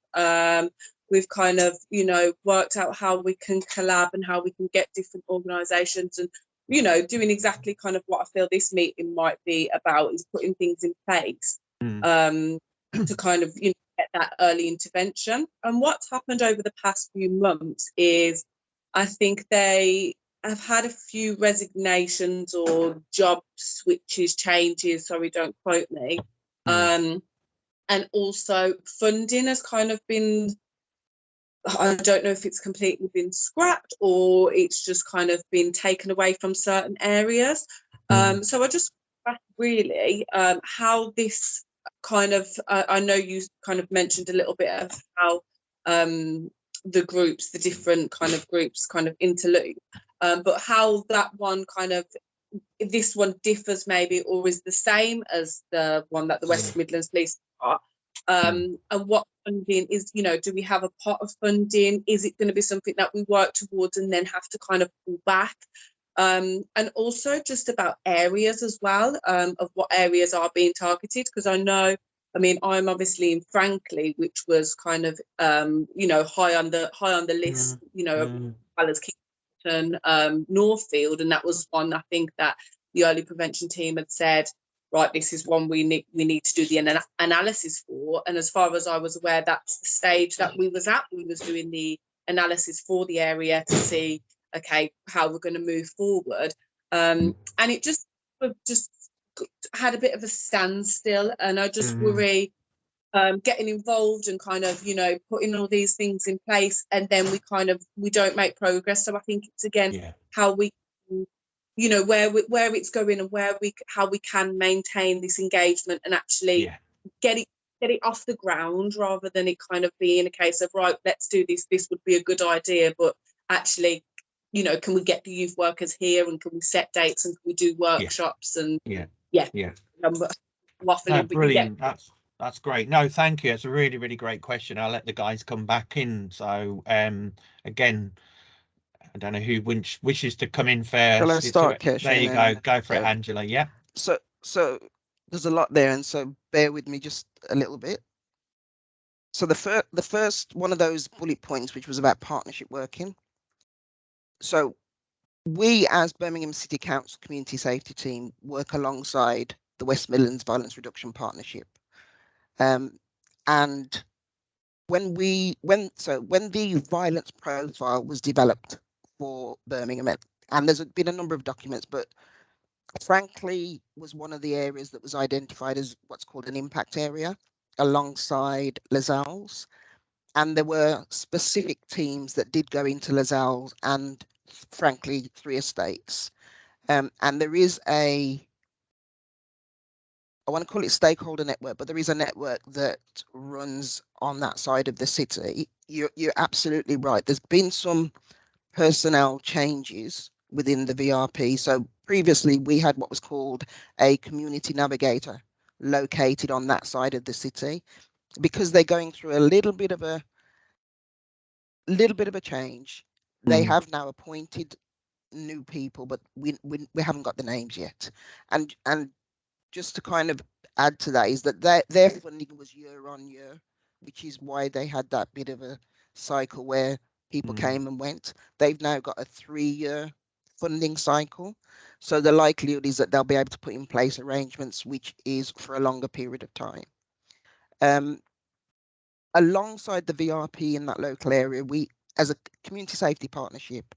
We've kind of, you know, worked out how we can collab and how we can get different organisations and, you know, doing exactly kind of what I feel this meeting might be about, is putting things in place to kind of, you know, get that early intervention. And what's happened over the past few months is I think they have had a few resignations or job switches, changes, sorry, don't quote me. And also funding has kind of been, I don't know if it's completely been scrapped or it's just kind of been taken away from certain areas. So I just really how this kind of, I know you kind of mentioned a little bit of how the groups, the different kind of groups kind of interlude, but how that one kind of, this one differs maybe or is the same as the one that the West Midlands Police are. And what funding is, you know, do we have a pot of funding? Is it going to be something that we work towards and then have to kind of pull back? And also just about areas as well, of what areas are being targeted, because I know, I mean, I'm obviously in Franklin, which was kind of, you know, high on the list, you know, as well as Kingston, Northfield, and that was one I think that the early prevention team had said, right, this is one we need to do the analysis for. And as far as I was aware, that's the stage that we was at. We was doing the analysis for the area to see, okay, how we're going to move forward. And it just had a bit of a standstill, and I just worry getting involved and kind of, you know, putting all these things in place, and then we don't make progress. So I think it's again how we, you know, where it's going and how we can maintain this engagement and actually get it off the ground, rather than it kind of being a case of, right, let's do this would be a good idea, but actually you know, can we get the youth workers here, and can we set dates, and can we do workshops, and Yeah. waffling, No, we can brilliant. get. That's great. No, thank you. It's a really, really great question. I'll let the guys come back in. So again, I don't know who wishes to come in first. Shall I start, Kesh? There you go. Go for it, Angela. Yeah. So there's a lot there, and so bear with me just a little bit. So the first one of those bullet points, which was about partnership working. So we, as Birmingham City Council Community Safety Team, work alongside the West Midlands Violence Reduction Partnership. And when the violence profile was developed for Birmingham, and there's been a number of documents, but frankly was one of the areas that was identified as what's called an impact area alongside Lascelles. And there were specific teams that did go into Lascelles and frankly 3 estates. And there is I want to call it stakeholder network, but there is a network that runs on that side of the city. You're absolutely right. There's been some personnel changes within the VRP. So previously we had what was called a community navigator located on that side of the city. Because they're going through a little bit of a change, they have now appointed new people, but we haven't got the names yet. And just to kind of add to that is that their funding was year on year, which is why they had that bit of a cycle where people came and went. They've now got a 3-year funding cycle. So the likelihood is that they'll be able to put in place arrangements which is for a longer period of time. Alongside the VRP in that local area, we, as a community safety partnership,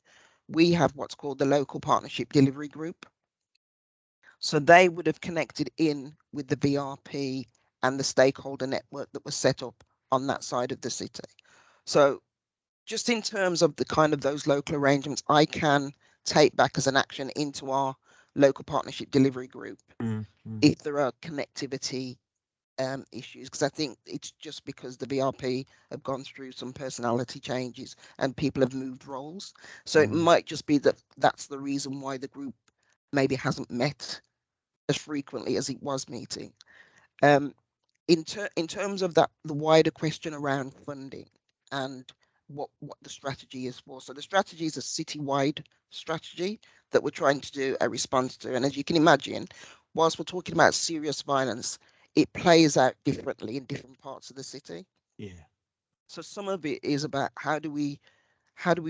we have what's called the local partnership delivery group. So they would have connected in with the VRP and the stakeholder network that was set up on that side of the city. So just in terms of the kind of those local arrangements, I can take back as an action into our local partnership delivery group if there are connectivity issues, because I think it's just because the VRP have gone through some personality changes and people have moved roles. So it might just be that that's the reason why the group maybe hasn't met as frequently as it was meeting. In terms of that, the wider question around funding and what the strategy is for. So the strategy is a citywide strategy that we're trying to do a response to. And as you can imagine, whilst we're talking about serious violence, it plays out differently in different parts of the city. Yeah. So some of it is about how do we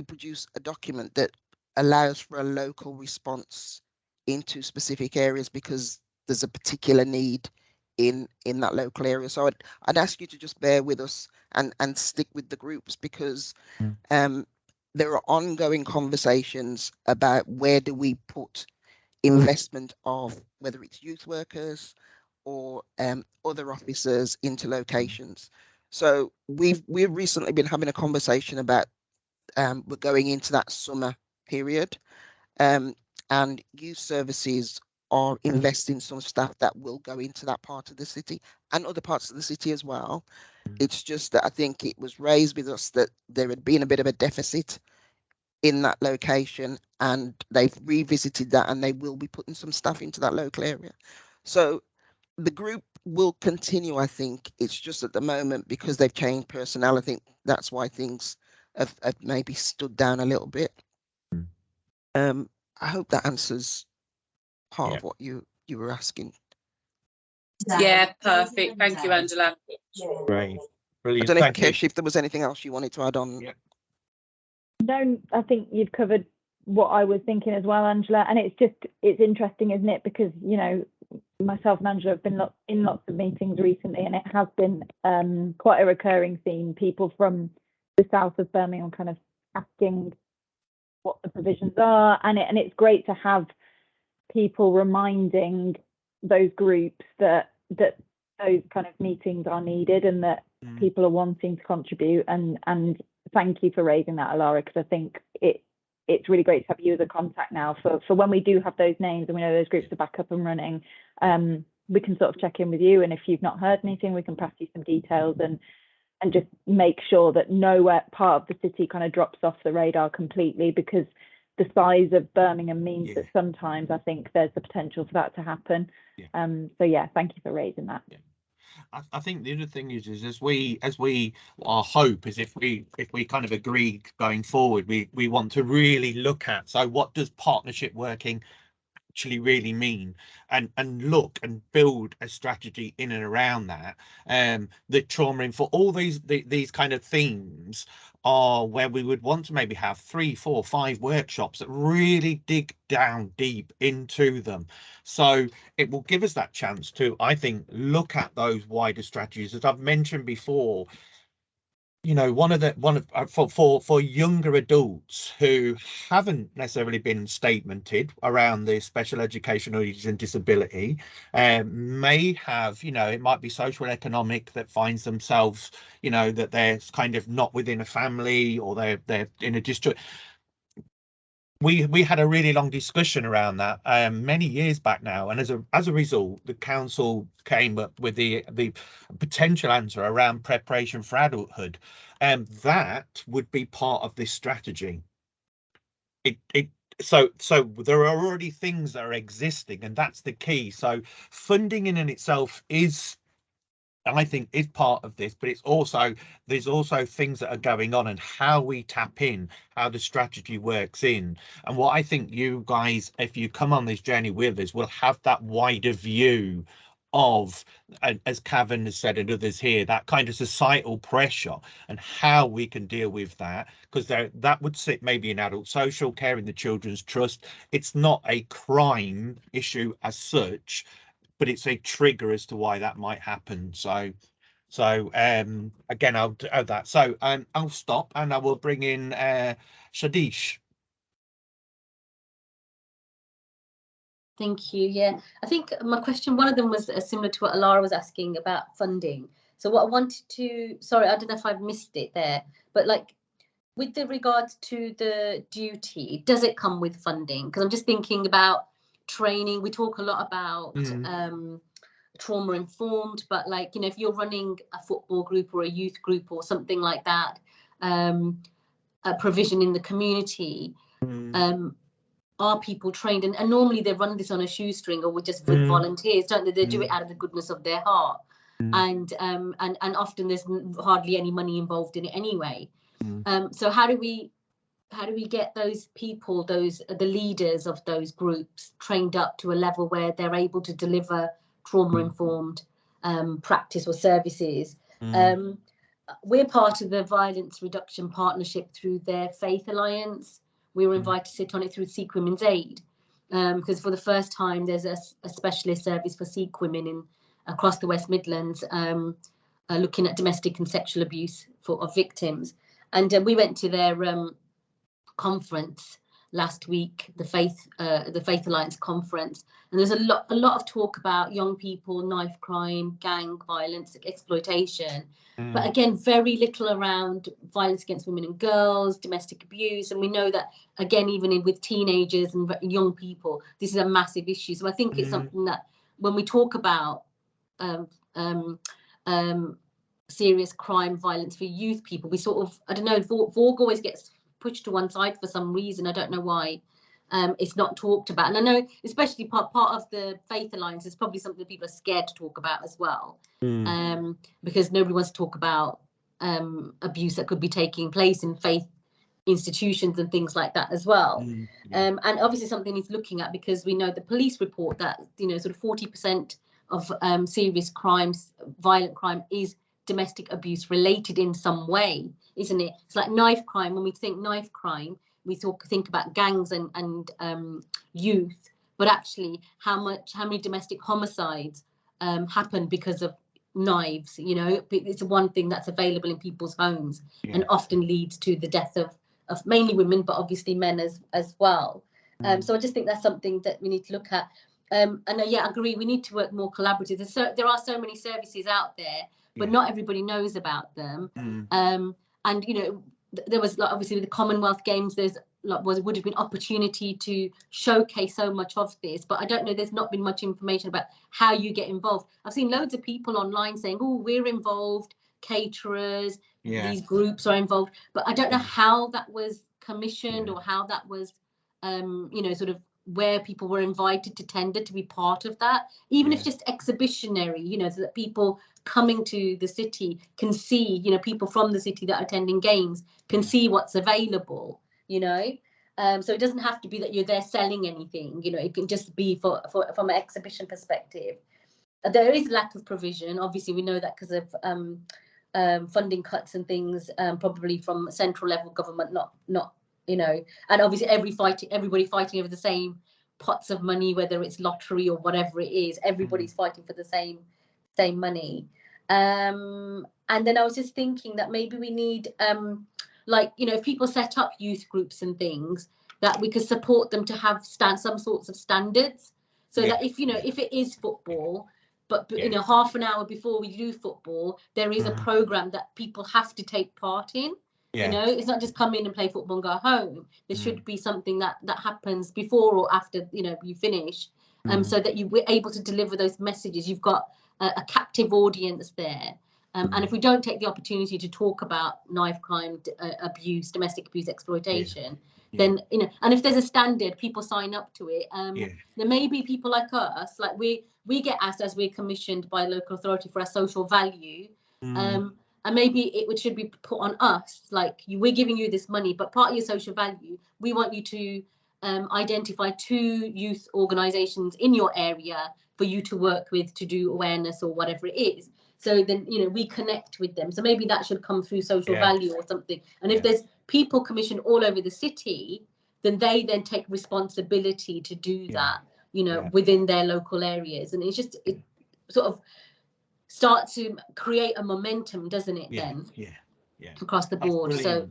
produce a document that allows for a local response into specific areas because there's a particular need in that local area. So I'd ask you to just bear with us and stick with the groups, because there are ongoing conversations about where do we put investment of whether it's youth workers or other officers into locations. So we've recently been having a conversation about we're going into that summer period, and youth services are investing some staff that will go into that part of the city and other parts of the city as well. It's just that I think it was raised with us that there had been a bit of a deficit in that location, and they've revisited that and they will be putting some stuff into that local area. So the group will continue, I think. It's just at the moment, because they've changed personnel, I think that's why things have maybe stood down a little bit. I hope that answers part of what you were asking. Yeah, perfect. Thank you, Angela. Great. I Brilliant. don't know, Thank you. Kesh, if there was anything else you wanted to add on. No, I think you've covered what I was thinking as well, Angela. And it's interesting, isn't it? Because, you know, myself and Angela have been in lots of meetings recently, and it has been quite a recurring theme. People from the south of Birmingham kind of asking what the provisions are, and it's great to have people reminding those groups that those kind of meetings are needed and that people are wanting to contribute. And thank you for raising that, Alara, because I think it's really great to have you as a contact now for when we do have those names and we know those groups are back up and running. We can sort of check in with you, and if you've not heard anything, we can pass you some details and just make sure that nowhere part of the city kind of drops off the radar completely, because the size of Birmingham means that sometimes I think there's the potential for that to happen. So yeah, thank you for raising that. I think the other thing is as we our hope is if we kind of agree going forward, we want to really look at, so what does partnership working actually really mean, and look and build a strategy in and around that. The trauma in for all these kind of themes are where we would want to maybe have 3, 4, 5 workshops that really dig down deep into them. So it will give us that chance to, I think, look at those wider strategies. As I've mentioned before, you know, for younger adults who haven't necessarily been statemented around the special educational needs and disability, may have, you know, it might be social economic, that finds themselves, you know, that they're kind of not within a family, or they're in a district. We had a really long discussion around that many years back now, and as a result, the council came up with the potential answer around preparation for adulthood, and that would be part of this strategy. So there are already things that are existing, and that's the key. So funding in and itself is, I think, is part of this, but there's also things that are going on, and how we tap in, how the strategy works in. And what I think you guys, if you come on this journey with us, will have that wider view of, as Kevin has said and others here, that kind of societal pressure and how we can deal with that, because that would sit maybe in adult social care, in the Children's Trust. It's not a crime issue as such, but it's a trigger as to why that might happen. So again, I'll do that. So I'll stop and I will bring in Shadish. Thank you. Yeah, I think my question, one of them was similar to what Alara was asking about funding. So what I wanted to, sorry, I don't know if I've missed it there, but like with the regards to the duty, does it come with funding? Because I'm just thinking about training. We talk a lot about trauma informed, but like, you know, if you're running a football group or a youth group or something like that, a provision in the community, are people trained? And normally they run this on a shoestring or with just volunteers, don't they? They do it out of the goodness of their heart. And often there's hardly any money involved in it anyway. So how do we get those people, the leaders of those groups, trained up to a level where they're able to deliver trauma-informed practice or services? We're part of the Violence Reduction Partnership through their Faith Alliance. We were invited to sit on it through Sikh Women's Aid, because for the first time there's a specialist service for Sikh women across the West Midlands, looking at domestic and sexual abuse of victims. And we went to their conference last week, the Faith Alliance conference, and there's a lot of talk about young people, knife crime, gang violence, exploitation, but again, very little around violence against women and girls, domestic abuse. And we know that, again, even with teenagers and young people, this is a massive issue. So I think it's something that when we talk about serious crime, violence for youth people, we sort of, I don't know, VOG always gets pushed to one side for some reason. I don't know why. It's not talked about. And I know, especially part of the Faith Alliance, is probably something that people are scared to talk about as well, because nobody wants to talk about abuse that could be taking place in faith institutions and things like that as well. And obviously something he's looking at, because we know the police report that, you know, sort of 40% of serious crimes, violent crime, is domestic abuse related in some way, isn't it? It's like knife crime. When we think knife crime, we think about gangs and youth, but actually how many domestic homicides happen because of knives? You know, it's one thing that's available in people's homes and often leads to the death of mainly women, but obviously men as well. So I just think that's something that we need to look at. And yeah, I agree, we need to work more collaborative. There are so many services out there, but not everybody knows about them. And you know, there was obviously with the Commonwealth Games, would have been opportunity to showcase so much of this, but I don't know, there's not been much information about how you get involved. I've seen loads of people online saying, oh, we're involved, caterers, these groups are involved, but I don't know how that was commissioned or how that was you know, sort of where people were invited to tender to be part of that, even if just exhibitionary, you know, so that people coming to the city can see, you know, people from the city that are attending games can see what's available, you know. So it doesn't have to be that you're there selling anything, you know, it can just be for from an exhibition perspective. There is lack of provision, obviously we know that because of funding cuts and things, probably from central level government, not you know, and obviously everybody fighting over the same pots of money, whether it's lottery or whatever it is, everybody's fighting for the same money. And then I was just thinking that maybe we need like, you know, if people set up youth groups and things, that we could support them to have some sorts of standards, so that if, you know, if it is football, but you know, half an hour before we do football, there is a program that people have to take part in. You know, it's not just come in and play football and go home. There should be something that happens before or after, you know, you finish, so that you were able to deliver those messages. You've got a captive audience there. And if we don't take the opportunity to talk about knife crime, abuse, domestic abuse, exploitation, then, you know, and if there's a standard, people sign up to it. There may be people like us, like we get asked as we're commissioned by local authority for our social value. And maybe it should be put on us, like, we're giving you this money, but part of your social value, we want you to identify 2 youth organisations in your area for you to work with to do awareness or whatever it is. So then, you know, we connect with them. So maybe that should come through social value or something. And if there's people commissioned all over the city, then they then take responsibility to do that, you know, within their local areas. And it's just, it sort of start to create a momentum, doesn't it? Across the board. So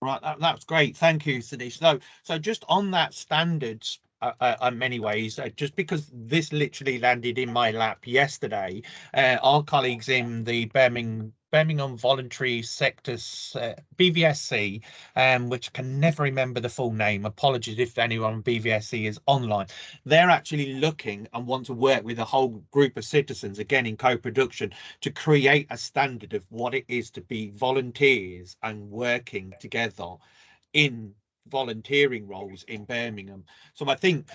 right, that's great, thank you, Sadish. So just on that standards, in many ways, just because this literally landed in my lap yesterday, our colleagues in the Birmingham Voluntary Sectors, BVSC, which can never remember the full name, apologies if anyone on BVSC is online, they're actually looking and want to work with a whole group of citizens, again in co-production, to create a standard of what it is to be volunteers and working together in volunteering roles in Birmingham. So I think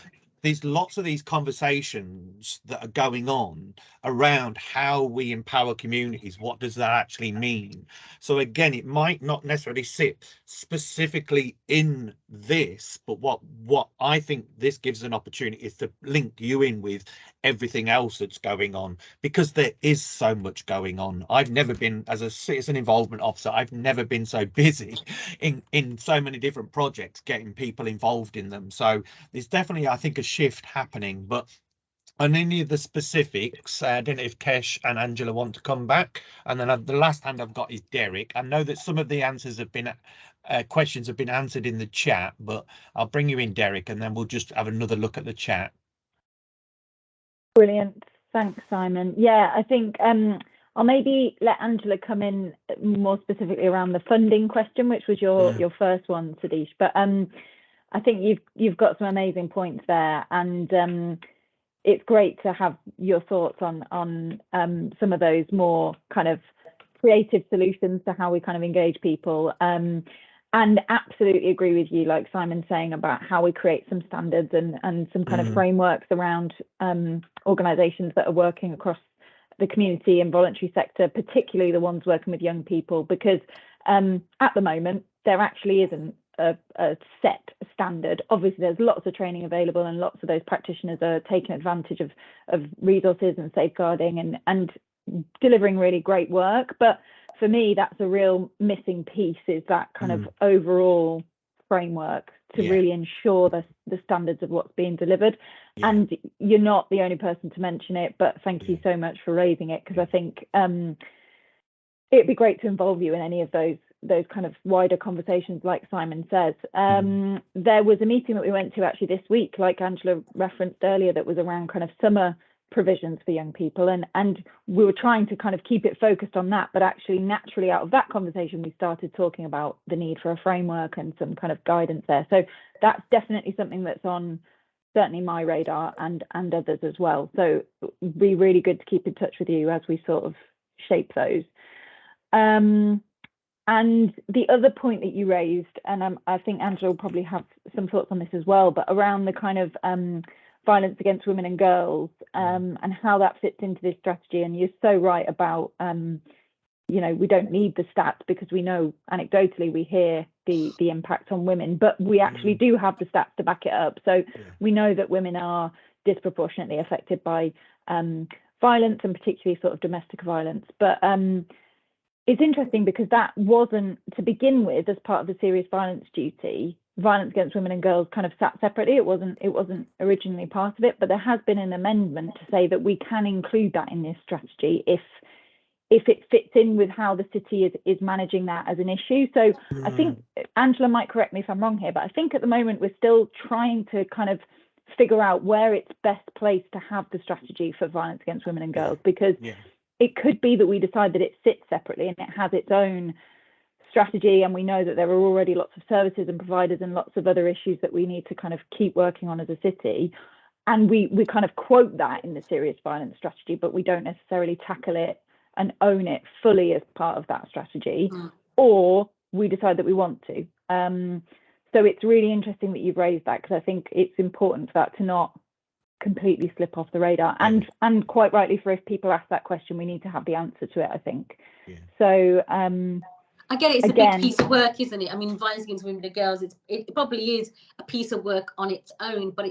there's lots of these conversations that are going on around how we empower communities. What does that actually mean? So again, it might not necessarily sit specifically in this, but what I think this gives an opportunity is to link you in with everything else that's going on, because there is so much going on. I've never been, as a citizen involvement officer, I've never been so busy in so many different projects, getting people involved in them. So there's definitely, I think, a shift happening. But on any of the specifics, I don't know if Kesh and Angela want to come back. And then the last hand I've got is Derek. I know that some of the answers have been questions have been answered in the chat, but I'll bring you in, Derek, and then we'll just have another look at the chat. Brilliant. Thanks, Simon. Yeah, I think I'll maybe let Angela come in more specifically around the funding question, which was your first one, Sadish. But I think you've got some amazing points there, and it's great to have your thoughts on some of those more kind of creative solutions to how we kind of engage people. And absolutely agree with you, like Simon saying, about how we create some standards and some kind of frameworks around organisations that are working across the community and voluntary sector, particularly the ones working with young people, because at the moment there actually isn't a set standard. Obviously there's lots of training available and lots of those practitioners are taking advantage of resources and safeguarding and delivering really great work, but for me that's a real missing piece, is that kind of overall framework to really ensure the standards of what's being delivered. And you're not the only person to mention it, but thank you so much for raising it, because I think it'd be great to involve you in any of those kind of wider conversations, like Simon says. There was a meeting that we went to actually this week, like Angela referenced earlier, that was around kind of summer provisions for young people, and we were trying to kind of keep it focused on that, but actually naturally out of that conversation we started talking about the need for a framework and some kind of guidance there. So that's definitely something that's on certainly my radar and others as well. So it'd be really good to keep in touch with you as we sort of shape those. And And the other point that you raised, and I think Angela will probably have some thoughts on this as well, but around the kind of violence against women and girls and how that fits into this strategy. And you're so right about, you know, we don't need the stats because we know anecdotally we hear the impact on women, but we actually do have the stats to back it up. So we know that women are disproportionately affected by violence, and particularly sort of domestic violence. But it's interesting because that wasn't, to begin with, as part of the serious violence duty, violence against women and girls kind of sat separately. It wasn't originally part of it, but there has been an amendment to say that we can include that in this strategy if it fits in with how the city is managing that as an issue. So I think Angela might correct me if I'm wrong here, but I think at the moment we're still trying to kind of figure out where it's best placed to have the strategy for violence against women and girls, because it could be that we decide that it sits separately and it has its own strategy, and we know that there are already lots of services and providers and lots of other issues that we need to kind of keep working on as a city, and we kind of quote that in the serious violence strategy, but we don't necessarily tackle it and own it fully as part of that strategy, or we decide that we want to. So it's really interesting that you've raised that, because I think it's important for that to not completely slip off the radar, and quite rightly, for if people ask that question, we need to have the answer to it, I think. So I get it, it's again, a big piece of work, isn't it? I mean, violence against women and girls, it probably is a piece of work on its own, but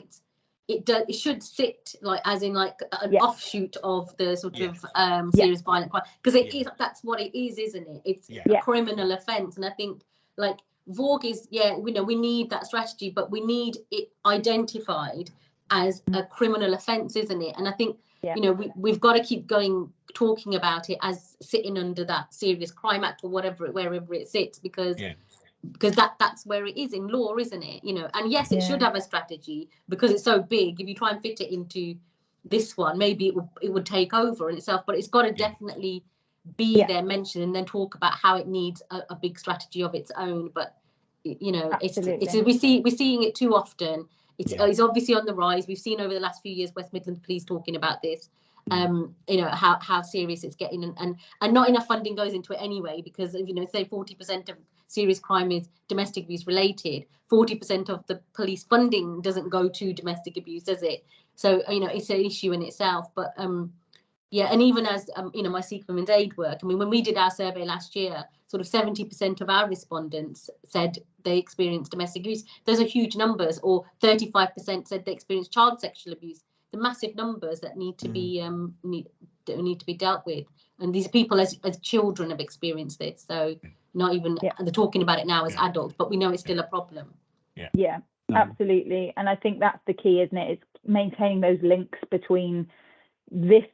it should sit like as in like an offshoot of the sort of serious violent crime, because it is, that's what it is, isn't it? It's a criminal offence. And I think like VOG is, we know we need that strategy, but we need it identified as a criminal offence, isn't it? And I think you know we've got to keep talking about it as sitting under that Serious Crime Act or wherever it sits, because that's where it is in law, isn't it? You know, and yes, it should have a strategy because it's so big. If you try and fit it into this one, maybe it would take over in itself, but it's got to definitely be there mentioned, and then talk about how it needs a big strategy of its own. But you know, it's we're seeing it too often. It's obviously on the rise. We've seen over the last few years West Midlands Police talking about this. You know how serious it's getting, and not enough funding goes into it anyway, because you know, say 40% of serious crime is domestic abuse related, 40% of the police funding doesn't go to domestic abuse, does it? So you know, it's an issue in itself. But and even as you know, my Seek Women's Aid work, I mean, when we did our survey last year, sort of 70% of our respondents said they experienced domestic abuse. Those are huge numbers. Or 35% said they experienced child sexual abuse. The massive numbers that need to be need to be dealt with, and these people as children have experienced this, so not even and they're talking about it now as adults, but we know it's still a problem. Absolutely. And I think that's the key, isn't it? It's maintaining those links between this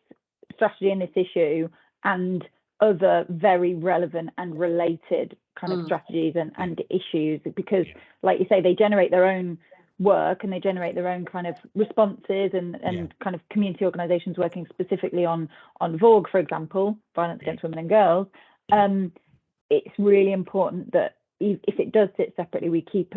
strategy and this issue and other very relevant and related kind of strategies and issues, because like you say, they generate their own work and they generate their own kind of responses and kind of community organizations working specifically on VOG, for example, violence against women and girls. It's really important that if it does sit separately, we keep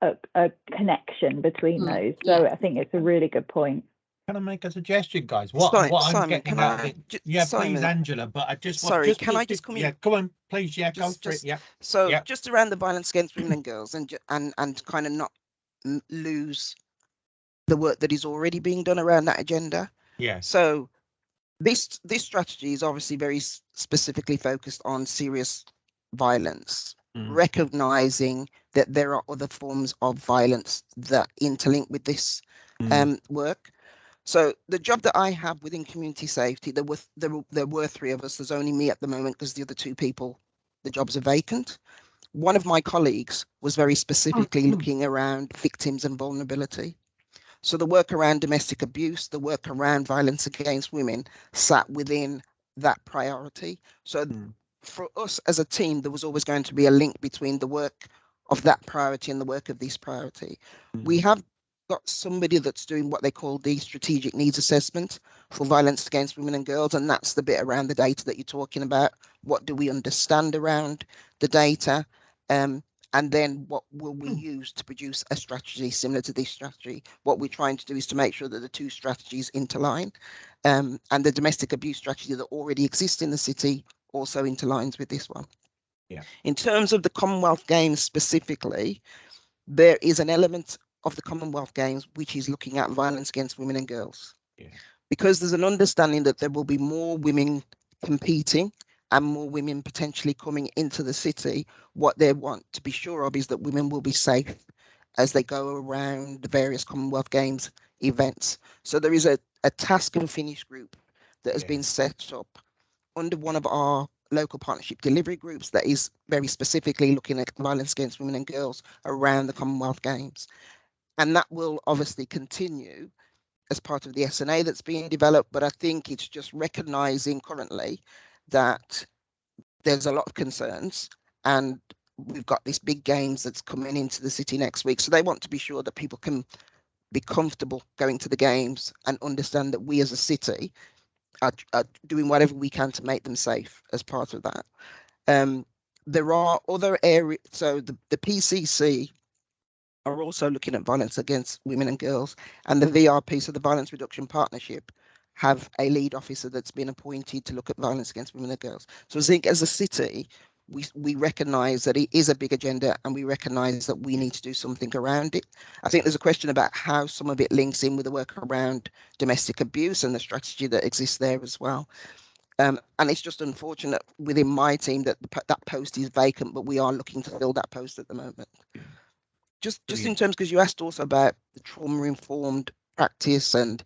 a connection between those. So I think it's a really good point. Can I make a suggestion, guys? What I'm getting out of it, please, Angela. But I just can I just come in? Yeah, come on, please. Yeah, go for it. Yeah. So just around the violence against women and girls, and kind of not lose the work that is already being done around that agenda. So this strategy is obviously very specifically focused on serious violence, recognizing that there are other forms of violence that interlink with this work. So the job that I have within community safety, there were three of us. There's only me at the moment because the other two people, the jobs are vacant. One of my colleagues was very specifically looking around victims and vulnerability. So the work around domestic abuse, the work around violence against women sat within that priority. So for us as a team, there was always going to be a link between the work of that priority and the work of this priority. We have got somebody that's doing what they call the strategic needs assessment for violence against women and girls, and that's the bit around the data that you're talking about. What do we understand around the data? And then what will we use to produce a strategy similar to this strategy? What we're trying to do is to make sure that the two strategies interline, and the domestic abuse strategy that already exists in the city also interlines with this one. Yeah. In terms of the Commonwealth Games specifically, there is an element of the Commonwealth Games which is looking at violence against women and girls. Yeah. Because there's an understanding that there will be more women competing and more women potentially coming into the city. What they want to be sure of is that women will be safe as they go around the various Commonwealth Games events. So there is a task and finish group that has been set up under one of our local partnership delivery groups that is very specifically looking at violence against women and girls around the Commonwealth Games. And that will obviously continue as part of the SNA that's being developed, but I think it's just recognising currently that there's a lot of concerns, and we've got this big games that's coming into the city next week. So they want to be sure that people can be comfortable going to the games and understand that we as a city are doing whatever we can to make them safe as part of that. There are other areas, so the PCC are also looking at violence against women and girls, and the VRP, so the Violence Reduction Partnership, have a lead officer that's been appointed to look at violence against women and girls. So I think as a city, we recognise that it is a big agenda, and we recognise that we need to do something around it. I think there's a question about how some of it links in with the work around domestic abuse and the strategy that exists there as well. And it's just unfortunate within my team that that post is vacant, but we are looking to fill that post at the moment. Just in terms, because you asked also about the trauma-informed practice and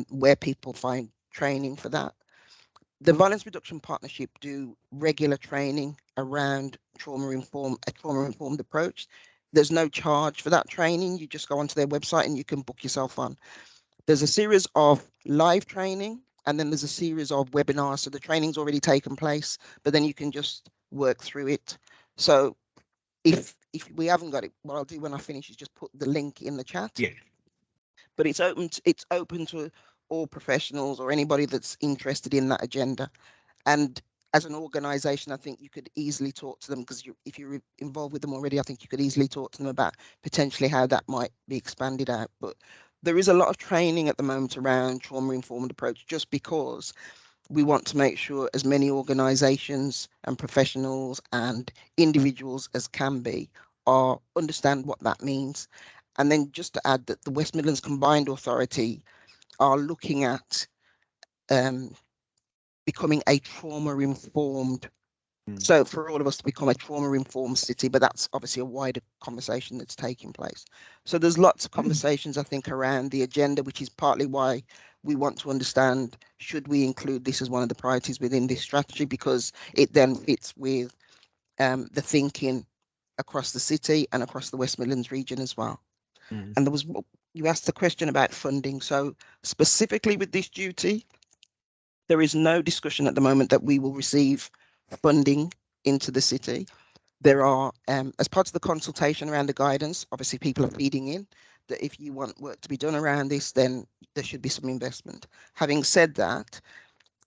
where people find training for that. The Violence Reduction Partnership do regular training around a trauma-informed approach. There's no charge for that training. You just go onto their website and you can book yourself on. There's a series of live training, and then there's a series of webinars. So the training's already taken place, but then you can just work through it. So if we haven't got it, what I'll do when I finish is just put the link in the chat. Yeah. But it's open to all professionals or anybody that's interested in that agenda. And as an organisation, I think you could easily talk to them, because if you're involved with them already, I think you could easily talk to them about potentially how that might be expanded out. But there is a lot of training at the moment around trauma-informed approach, just because we want to make sure as many organisations and professionals and individuals as can be understand what that means. And then just to add that the West Midlands Combined Authority are looking at becoming a trauma-informed. So for all of us to become a trauma-informed city, but that's obviously a wider conversation that's taking place. So there's lots of conversations, I think, around the agenda, which is partly why we want to understand, should we include this as one of the priorities within this strategy, because it then fits with the thinking across the city and across the West Midlands region as well. And you asked the question about funding. So specifically with this duty, there is no discussion at the moment that we will receive funding into the city. There are, as part of the consultation around the guidance, obviously people are feeding in that if you want work to be done around this, then there should be some investment. Having said that,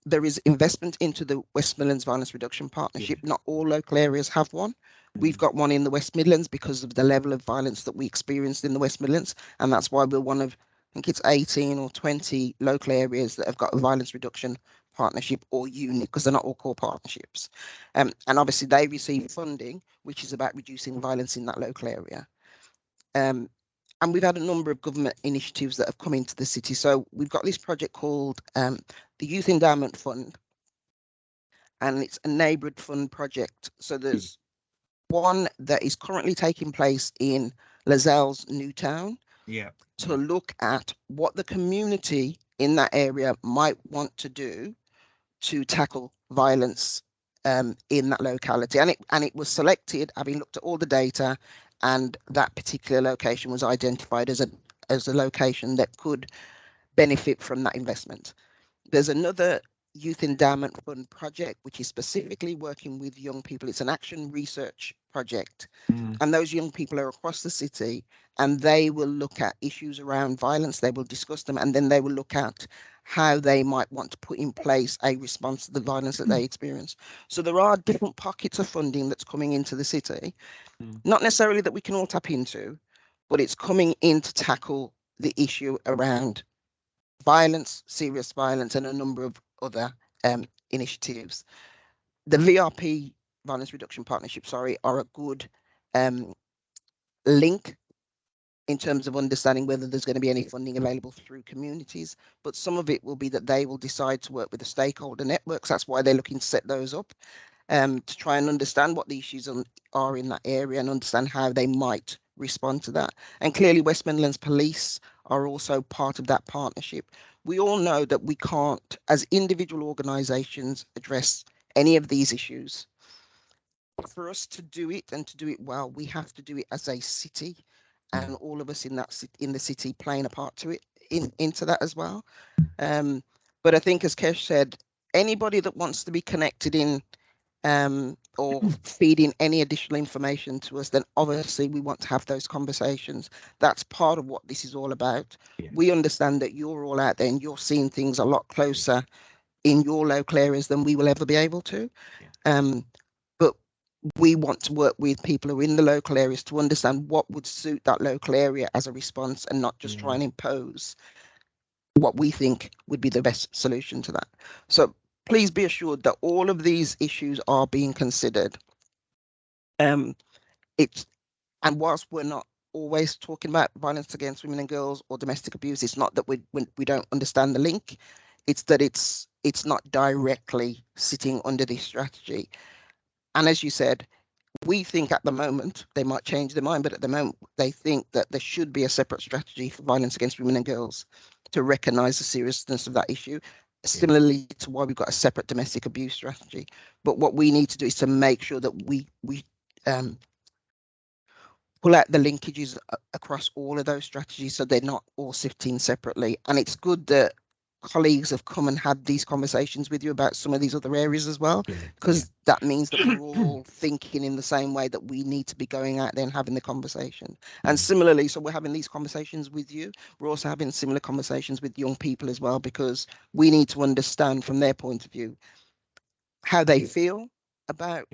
there is investment into the West Midlands Violence Reduction Partnership. Not all local areas have one. We've got one in the West Midlands because of the level of violence that we experienced in the West Midlands, and that's why we're one of, I think it's 18 or 20 local areas that have got a violence reduction partnership or unit, because they're not all core partnerships. And obviously they receive funding, which is about reducing violence in that local area. And we've had a number of government initiatives that have come into the city. So we've got this project called the Youth Endowment Fund, and it's a neighbourhood fund project. So there's one that is currently taking place in Lazelle's Newtown to look at what the community in that area might want to do to tackle violence in that locality. And it was selected, having looked at all the data, and that particular location was identified as a location that could benefit from that investment. There's another Youth Endowment Fund project, which is specifically working with young people. It's an action research project. And those young people are across the city, and they will look at issues around violence. They will discuss them, and then they will look at how they might want to put in place a response to the violence that they experience. So there are different pockets of funding that's coming into the city, not necessarily that we can all tap into, but it's coming in to tackle the issue around violence, serious violence, and a number of other initiatives. The VRP Violence Reduction Partnership, are a good link in terms of understanding whether there's going to be any funding available through communities, but some of it will be that they will decide to work with the stakeholder networks. That's why they're looking to set those up, to try and understand what the issues are in that area and understand how they might respond to that. And clearly West Midlands Police are also part of that partnership. We all know that we can't, as individual organisations, address any of these issues. For us to do it and to do it well, we have to do it as a city, and all of us in the city playing a part to it into that as well. But I think, as Kesh said, anybody that wants to be connected in or feeding any additional information to us, then obviously we want to have those conversations. That's part of what this is all about. Yeah. We understand that you're all out there and you're seeing things a lot closer in your local areas than we will ever be able to. Yeah. But we want to work with people who are in the local areas to understand what would suit that local area as a response, and not just try and impose what we think would be the best solution to that. So please be assured that all of these issues are being considered. And whilst we're not always talking about violence against women and girls or domestic abuse, it's not that we don't understand the link. It's that it's not directly sitting under this strategy. And as you said, we think at the moment, they might change their mind, but at the moment they think that there should be a separate strategy for violence against women and girls to recognise the seriousness of that issue, similarly to why we've got a separate domestic abuse strategy. But what we need to do is to make sure that we pull out the linkages across all of those strategies so they're not all sifting separately. And it's good that colleagues have come and had these conversations with you about some of these other areas as well, because that means that we're all thinking in the same way, that we need to be going out there and having the conversation. And similarly, so we're having these conversations with you, we're also having similar conversations with young people as well, because we need to understand from their point of view how they feel about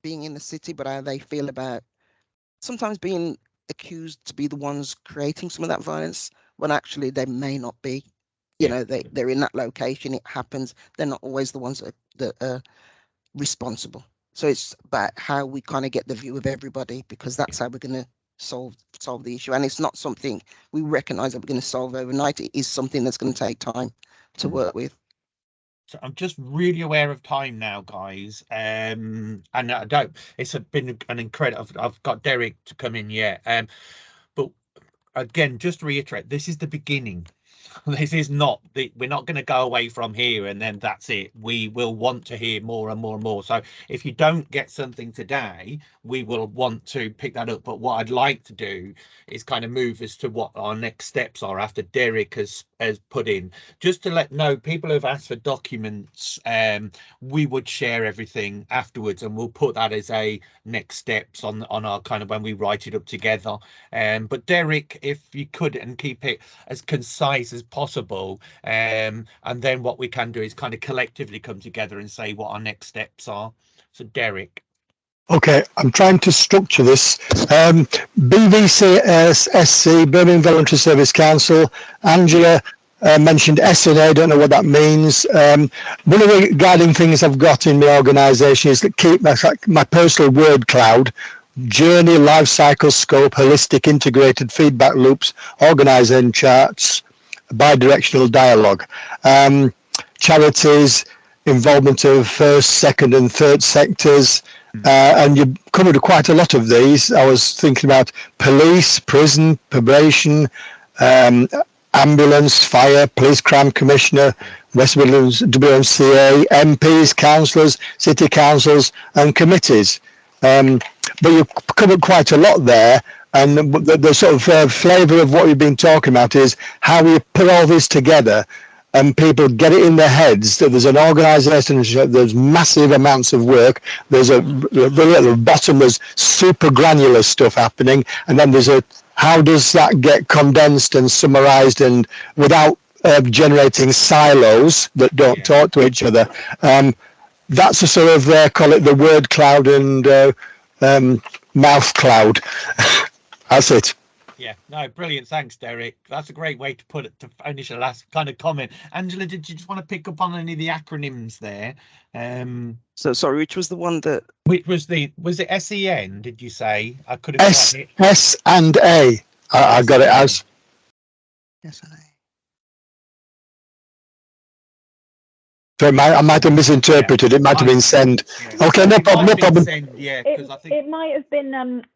being in the city, but how they feel about sometimes being accused to be the ones creating some of that violence when actually they may not be. You know, they're in that location, it happens. They're not always the ones that are responsible. So it's about how we kind of get the view of everybody, because that's how we're going to solve the issue. And it's not something we recognise that we're going to solve overnight. It is something that's going to take time to work with. So I'm just really aware of time now, guys. And I don't. It's been an incredible. I've got Derek to come in yet. But again, just to reiterate, this is the beginning. This is not we're not going to go away from here and then that's it. We will want to hear more and more and more. So if you don't get something today, we will want to pick that up. But what I'd like to do is kind of move as to what our next steps are after Derek has put in, just to let know people who've asked for documents. We would share everything afterwards, and we'll put that as a next steps on our kind of when we write it up together. But Derek, if you could, and keep it as concise as possible, and then what we can do is kind of collectively come together and say what our next steps are. So Derek. Okay, I'm trying to structure this. BVCSC, Birmingham Voluntary Service Council. Angela mentioned SNA, don't know what that means. One of the guiding things I've got in my organisation is that keep my personal word cloud: journey, life cycle, scope, holistic, integrated feedback loops, organising charts, bi-directional dialogue. Charities, involvement of first, second and third sectors, and you covered quite a lot of these. I was thinking about police, prison, probation, ambulance, fire, police crime commissioner, West Midlands WMCA, MPs, councillors, city councils and committees. But you covered quite a lot there, and the sort of flavour of what you've been talking about is how we put all this together and people get it in their heads that there's an organisation, there's massive amounts of work, there's really at the bottom there's super granular stuff happening, and then there's how does that get condensed and summarised and without generating silos that don't talk to each other. That's a sort of, call it the word cloud and mouth cloud. That's it. Yeah, no, brilliant. Thanks, Derek. That's a great way to put it, to finish a last kind of comment. Angela, did you just want to pick up on any of the acronyms there? So sorry, which was the one that? Which was it SEN, did you say? I couldn't quite hear. S and A. I got it as. Yes, and A. So I might have misinterpreted. It might have been send. Yeah. Okay, no problem. No problem. Send, yeah, because I think It might have been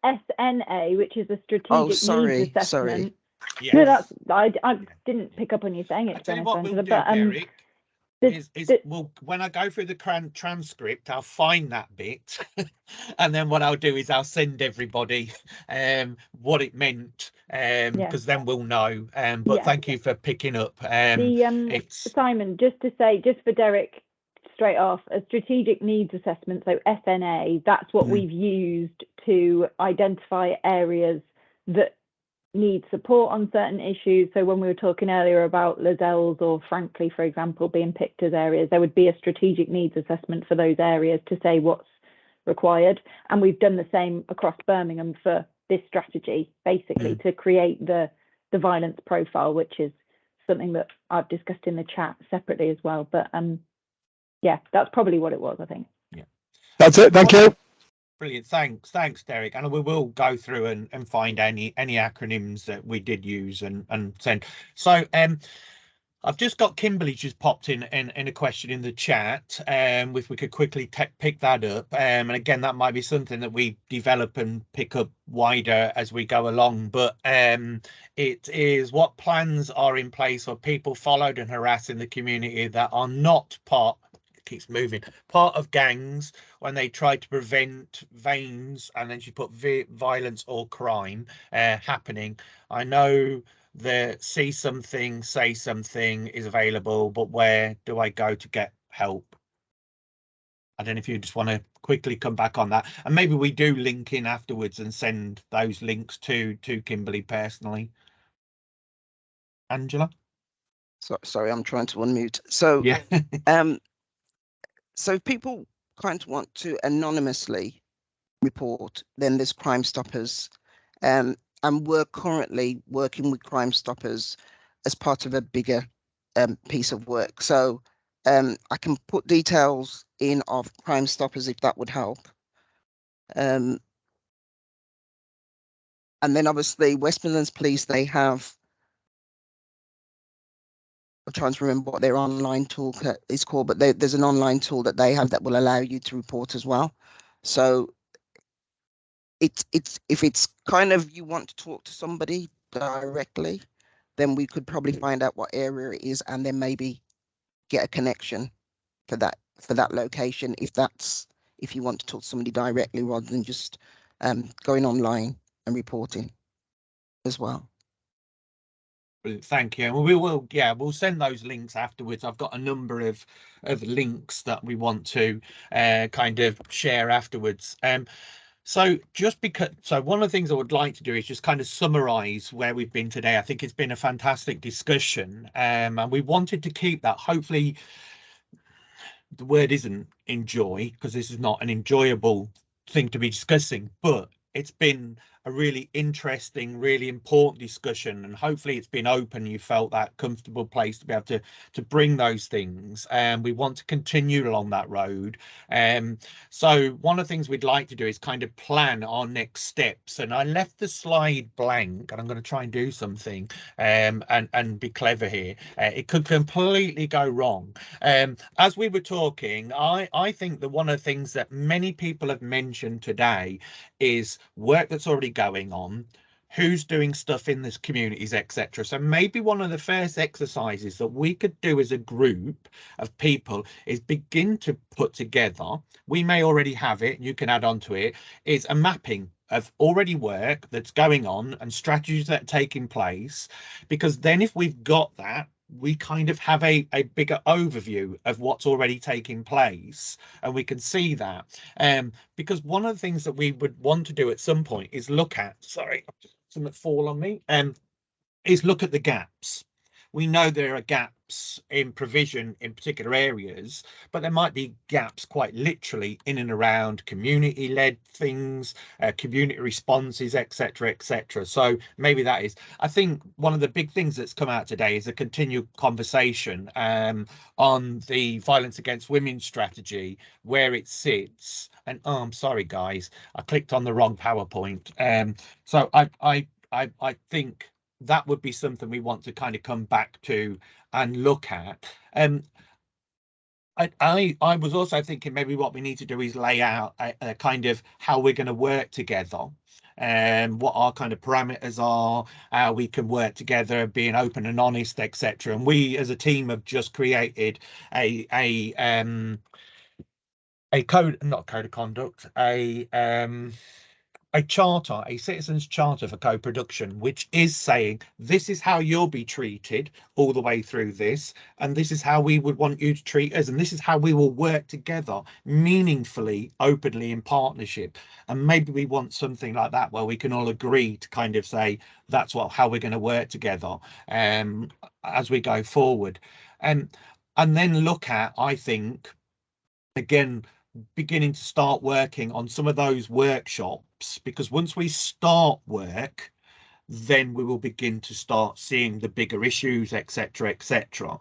SNA, which is a strategic needs sorry. assessment. Yes. No, that's I didn't pick up on you saying it. I tell you to be what honest, we'll do, Angela, Derek, well, when I go through the transcript, I'll find that bit, and then what I'll do is I'll send everybody what it meant, because then we'll know. But thank you for picking up. Simon, just to say, just for Derek, straight off, a strategic needs assessment, so SNA, that's what we've used to identify areas that need support on certain issues. So when we were talking earlier about Lozells or Frankly, for example, being picked as areas, there would be a strategic needs assessment for those areas to say what's required. And we've done the same across Birmingham for this strategy, basically to create the violence profile, which is something that I've discussed in the chat separately as well. But yeah, that's probably what it was, I think. Yeah, that's it. Thank you. Brilliant. Thanks, Derek. And we will go through and find any acronyms that we did use and send. So I've just got Kimberly just popped in a question in the chat. If we could quickly pick that up. And again, that might be something that we develop and pick up wider as we go along. But it is, what plans are in place for people followed and harassed in the community that are not part of gangs when they try to prevent veins, and then she put violence or crime happening. I know the see something, say something is available, but where do I go to get help? I don't know if you just want to quickly come back on that, and maybe we do link in afterwards and send those links to Kimberly personally. Angela? Sorry, I'm trying to unmute. So yeah. So if people kind of want to anonymously report, then there's Crime Stoppers. And we're currently working with Crime Stoppers as part of a bigger piece of work. So I can put details in of Crime Stoppers if that would help. And then obviously West Midlands Police, they have, I'm trying to remember what their online tool is called, but there's an online tool that they have that will allow you to report as well. So it's if it's kind of you want to talk to somebody directly, then we could probably find out what area it is and then maybe get a connection for that location if you want to talk to somebody directly rather than just going online and reporting as well. Thank you. And we will, we'll send those links afterwards. I've got a number of links that we want to kind of share afterwards. So one of the things I would like to do is just kind of summarize where we've been today. I think it's been a fantastic discussion, and we wanted to keep that. Hopefully the word isn't enjoy, because this is not an enjoyable thing to be discussing, but it's been a really interesting, really important discussion, and hopefully it's been open. You felt that comfortable place to be able to bring those things, and we want to continue along that road. So one of the things we'd like to do is kind of plan our next steps, and I left the slide blank, and I'm going to try and do something and be clever here. It could completely go wrong. As we were talking, I think that one of the things that many people have mentioned today is work that's already going on, who's doing stuff in this communities, etc. So maybe one of the first exercises that we could do as a group of people is begin to put together, we may already have it, you can add on to it, is a mapping of already work that's going on and strategies that are taking place, because then if we've got that, we kind of have a bigger overview of what's already taking place, and we can see that. Because one of the things that we would want to do at some point is look at, sorry, something fall on me, is look at the gaps. we know there are gaps in provision in particular areas, but there might be gaps quite literally in and around community-led things, community responses, etc., etc. So maybe that is, I think one of the big things that's come out today is a continued conversation on the violence against women strategy, where it sits. And oh, I'm sorry guys, I clicked on the wrong PowerPoint. So I think that would be something we want to kind of come back to and look at. I was also thinking maybe what we need to do is lay out a kind of how we're going to work together, and what our kind of parameters are, how we can work together, being open and honest, etc. And we as a team have just created a code, not code of conduct, a charter, a citizens charter for co-production, which is saying this is how you'll be treated all the way through this, and this is how we would want you to treat us, and this is how we will work together meaningfully, openly, in partnership. And maybe we want something like that where we can all agree to kind of say that's how we're going to work together as we go forward, and then look at, I think, again, beginning to start working on some of those workshops, because once we start work, then we will begin to start seeing the bigger issues, etc., etc.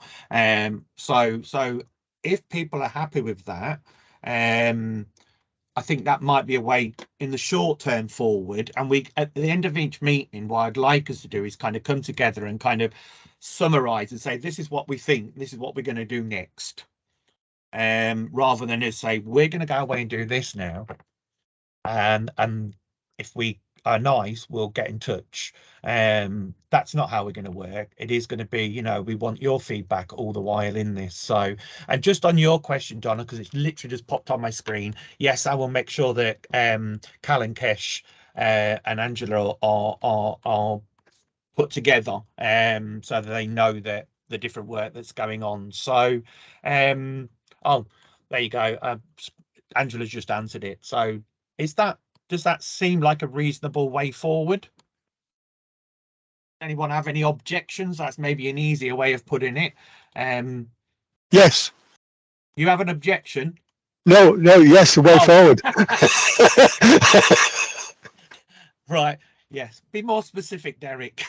So if people are happy with that, I think that might be a way in the short term forward. And we, at the end of each meeting, what I'd like us to do is kind of come together and kind of summarize and say, this is what we think, this is what we're going to do next. Rather than just say we're going to go away and do this now, and if we are nice, we'll get in touch. That's not how we're going to work. It is going to be, you know, we want your feedback all the while in this. So, and just on your question, Donna, because it's literally just popped on my screen, yes, I will make sure that Cal and Kesh and Angela are put together so that they know that the different work that's going on. So oh, there you go. Angela's just answered it. So does that seem like a reasonable way forward? Anyone have any objections? That's maybe an easier way of putting it. Yes. You have an objection? No, yes, the way forward. Right. Yes. Be more specific, Derek.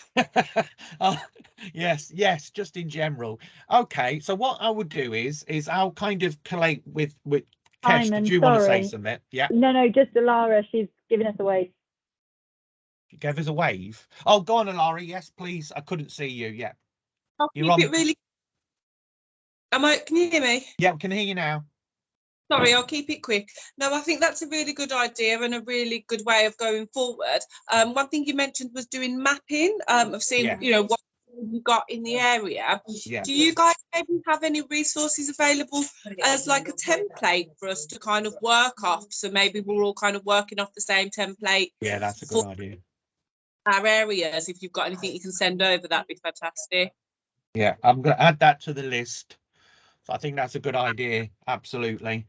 Yes, just in general. Okay. So what I would do is I'll kind of collate with Kesh. Simon, did you want to say something? Yeah. No, just Alara. She's giving us a wave. She gave us a wave. Oh, go on, Alara. Yes, please. I couldn't see you. Yeah. I'll keep it really. Can you hear me? Yeah, we can hear you now. Sorry, I'll keep it quick. No, I think that's a really good idea and a really good way of going forward. One thing you mentioned was doing mapping of seeing, you know, what you got in the area. Yeah. Do you guys maybe have any resources available as like a template for us to kind of work off? So maybe we're all kind of working off the same template. Yeah, that's a good idea. Our areas, if you've got anything you can send over, that'd be fantastic. Yeah, I'm going to add that to the list. So I think that's a good idea. Absolutely.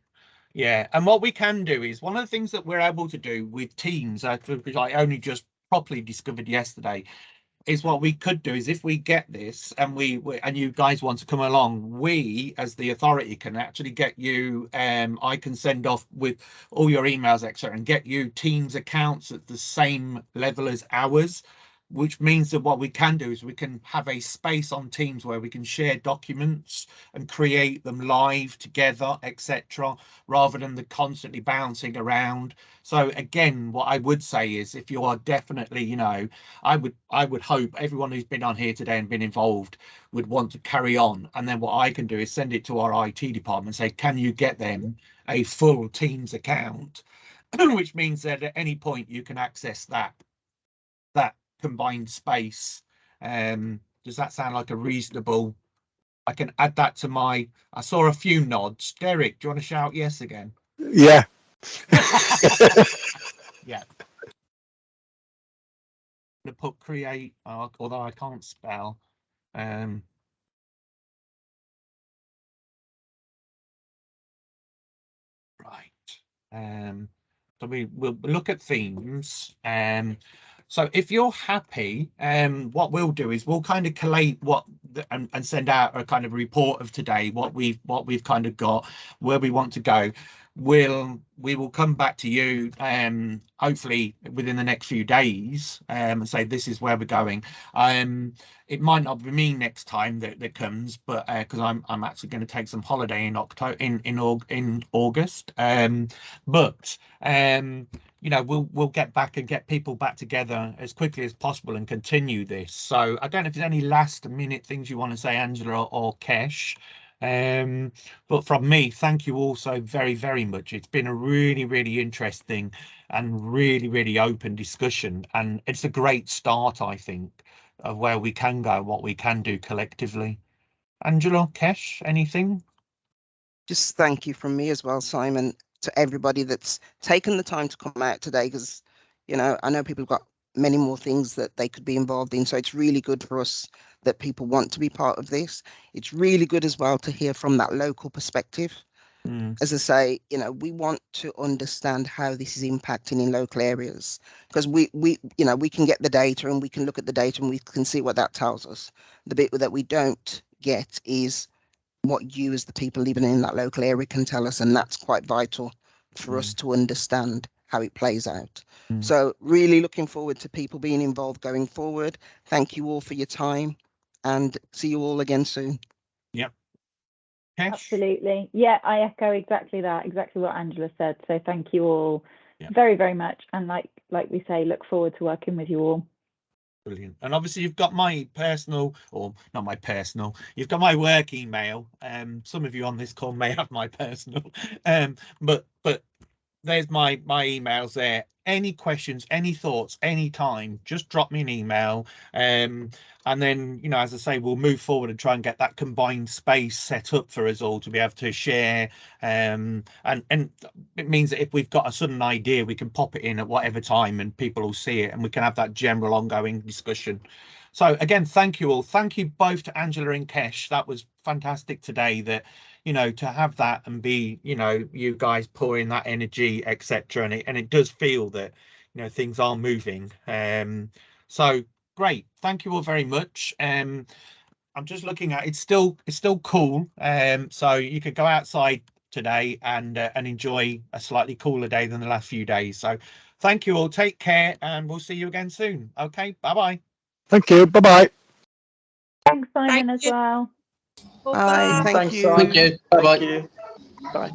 Yeah, and what we can do is one of the things that we're able to do with Teams, which I only just properly discovered yesterday, is what we could do is if we get this and and you guys want to come along, we as the authority can actually get you, I can send off with all your emails, etc., and get you Teams accounts at the same level as ours, which means that what we can do is we can have a space on Teams where we can share documents and create them live together, etc., rather than the constantly bouncing around. So again, what I would say is if you are definitely, you know, I would hope everyone who's been on here today and been involved would want to carry on. And then what I can do is send it to our IT department and say, can you get them a full Teams account? Which means that at any point you can access that combined space. Does that sound like a reasonable? I can add that to my. I saw a few nods. Derek, do you want to shout yes again? Yeah. Yeah. To put create, although I can't spell. Right. So we'll look at themes. So if you're happy, what we'll do is we'll kind of collate and send out a kind of report of today, what we've kind of got, where we want to go. We will come back to you hopefully within the next few days and say this is where we're going. It might not be me next time that comes, but because I'm actually going to take some holiday in October in August. But you know, we'll get back and get people back together as quickly as possible and continue this. So I don't know if there's any last minute things you want to say, Angela or Kesh. But from me, thank you all so very, very much. It's been a really, really interesting and really, really open discussion. And it's a great start, I think, of where we can go, what we can do collectively. Angela, Kesh, anything? Just thank you from me as well, Simon, to everybody that's taken the time to come out today, because, you know, I know people have got many more things that they could be involved in. So it's really good for us that people want to be part of this. It's really good as well to hear from that local perspective. As I say, you know, we want to understand how this is impacting in local areas, because we you know, we can get the data and we can look at the data and we can see what that tells us. The bit that we don't get is what you as the people living in that local area can tell us, and that's quite vital for us to understand how it plays out. So really looking forward to people being involved going forward. Thank you all for your time and see you all again soon. Yep. Absolutely. Yeah, I echo exactly that, exactly what Angela said. So thank you all very, very much. And like we say, look forward to working with you all. Brilliant. And obviously you've got my personal, or not my personal, you've got my work email. Some of you on this call may have my personal, but there's my emails there. Any questions, any thoughts, any time, just drop me an email. And then, you know, as I say, we'll move forward and try and get that combined space set up for us all to be able to share. And it means that if we've got a sudden idea, we can pop it in at whatever time and people will see it and we can have that general ongoing discussion. So again, thank you all. Thank you both to Angela and Kesh. That was fantastic today, that, you know, to have that and be, you know, you guys pouring that energy, etc. And it does feel that, you know, things are moving. So great. Thank you all very much. I'm just looking at it's still cool. So you could go outside today and enjoy a slightly cooler day than the last few days. So thank you all. Take care and we'll see you again soon. Okay, bye-bye. Thank you. Bye-bye. Thanks, Simon, as well. Bye. Thank Thanks, you. Simon. Thank you. Bye-bye. Thank you. Bye.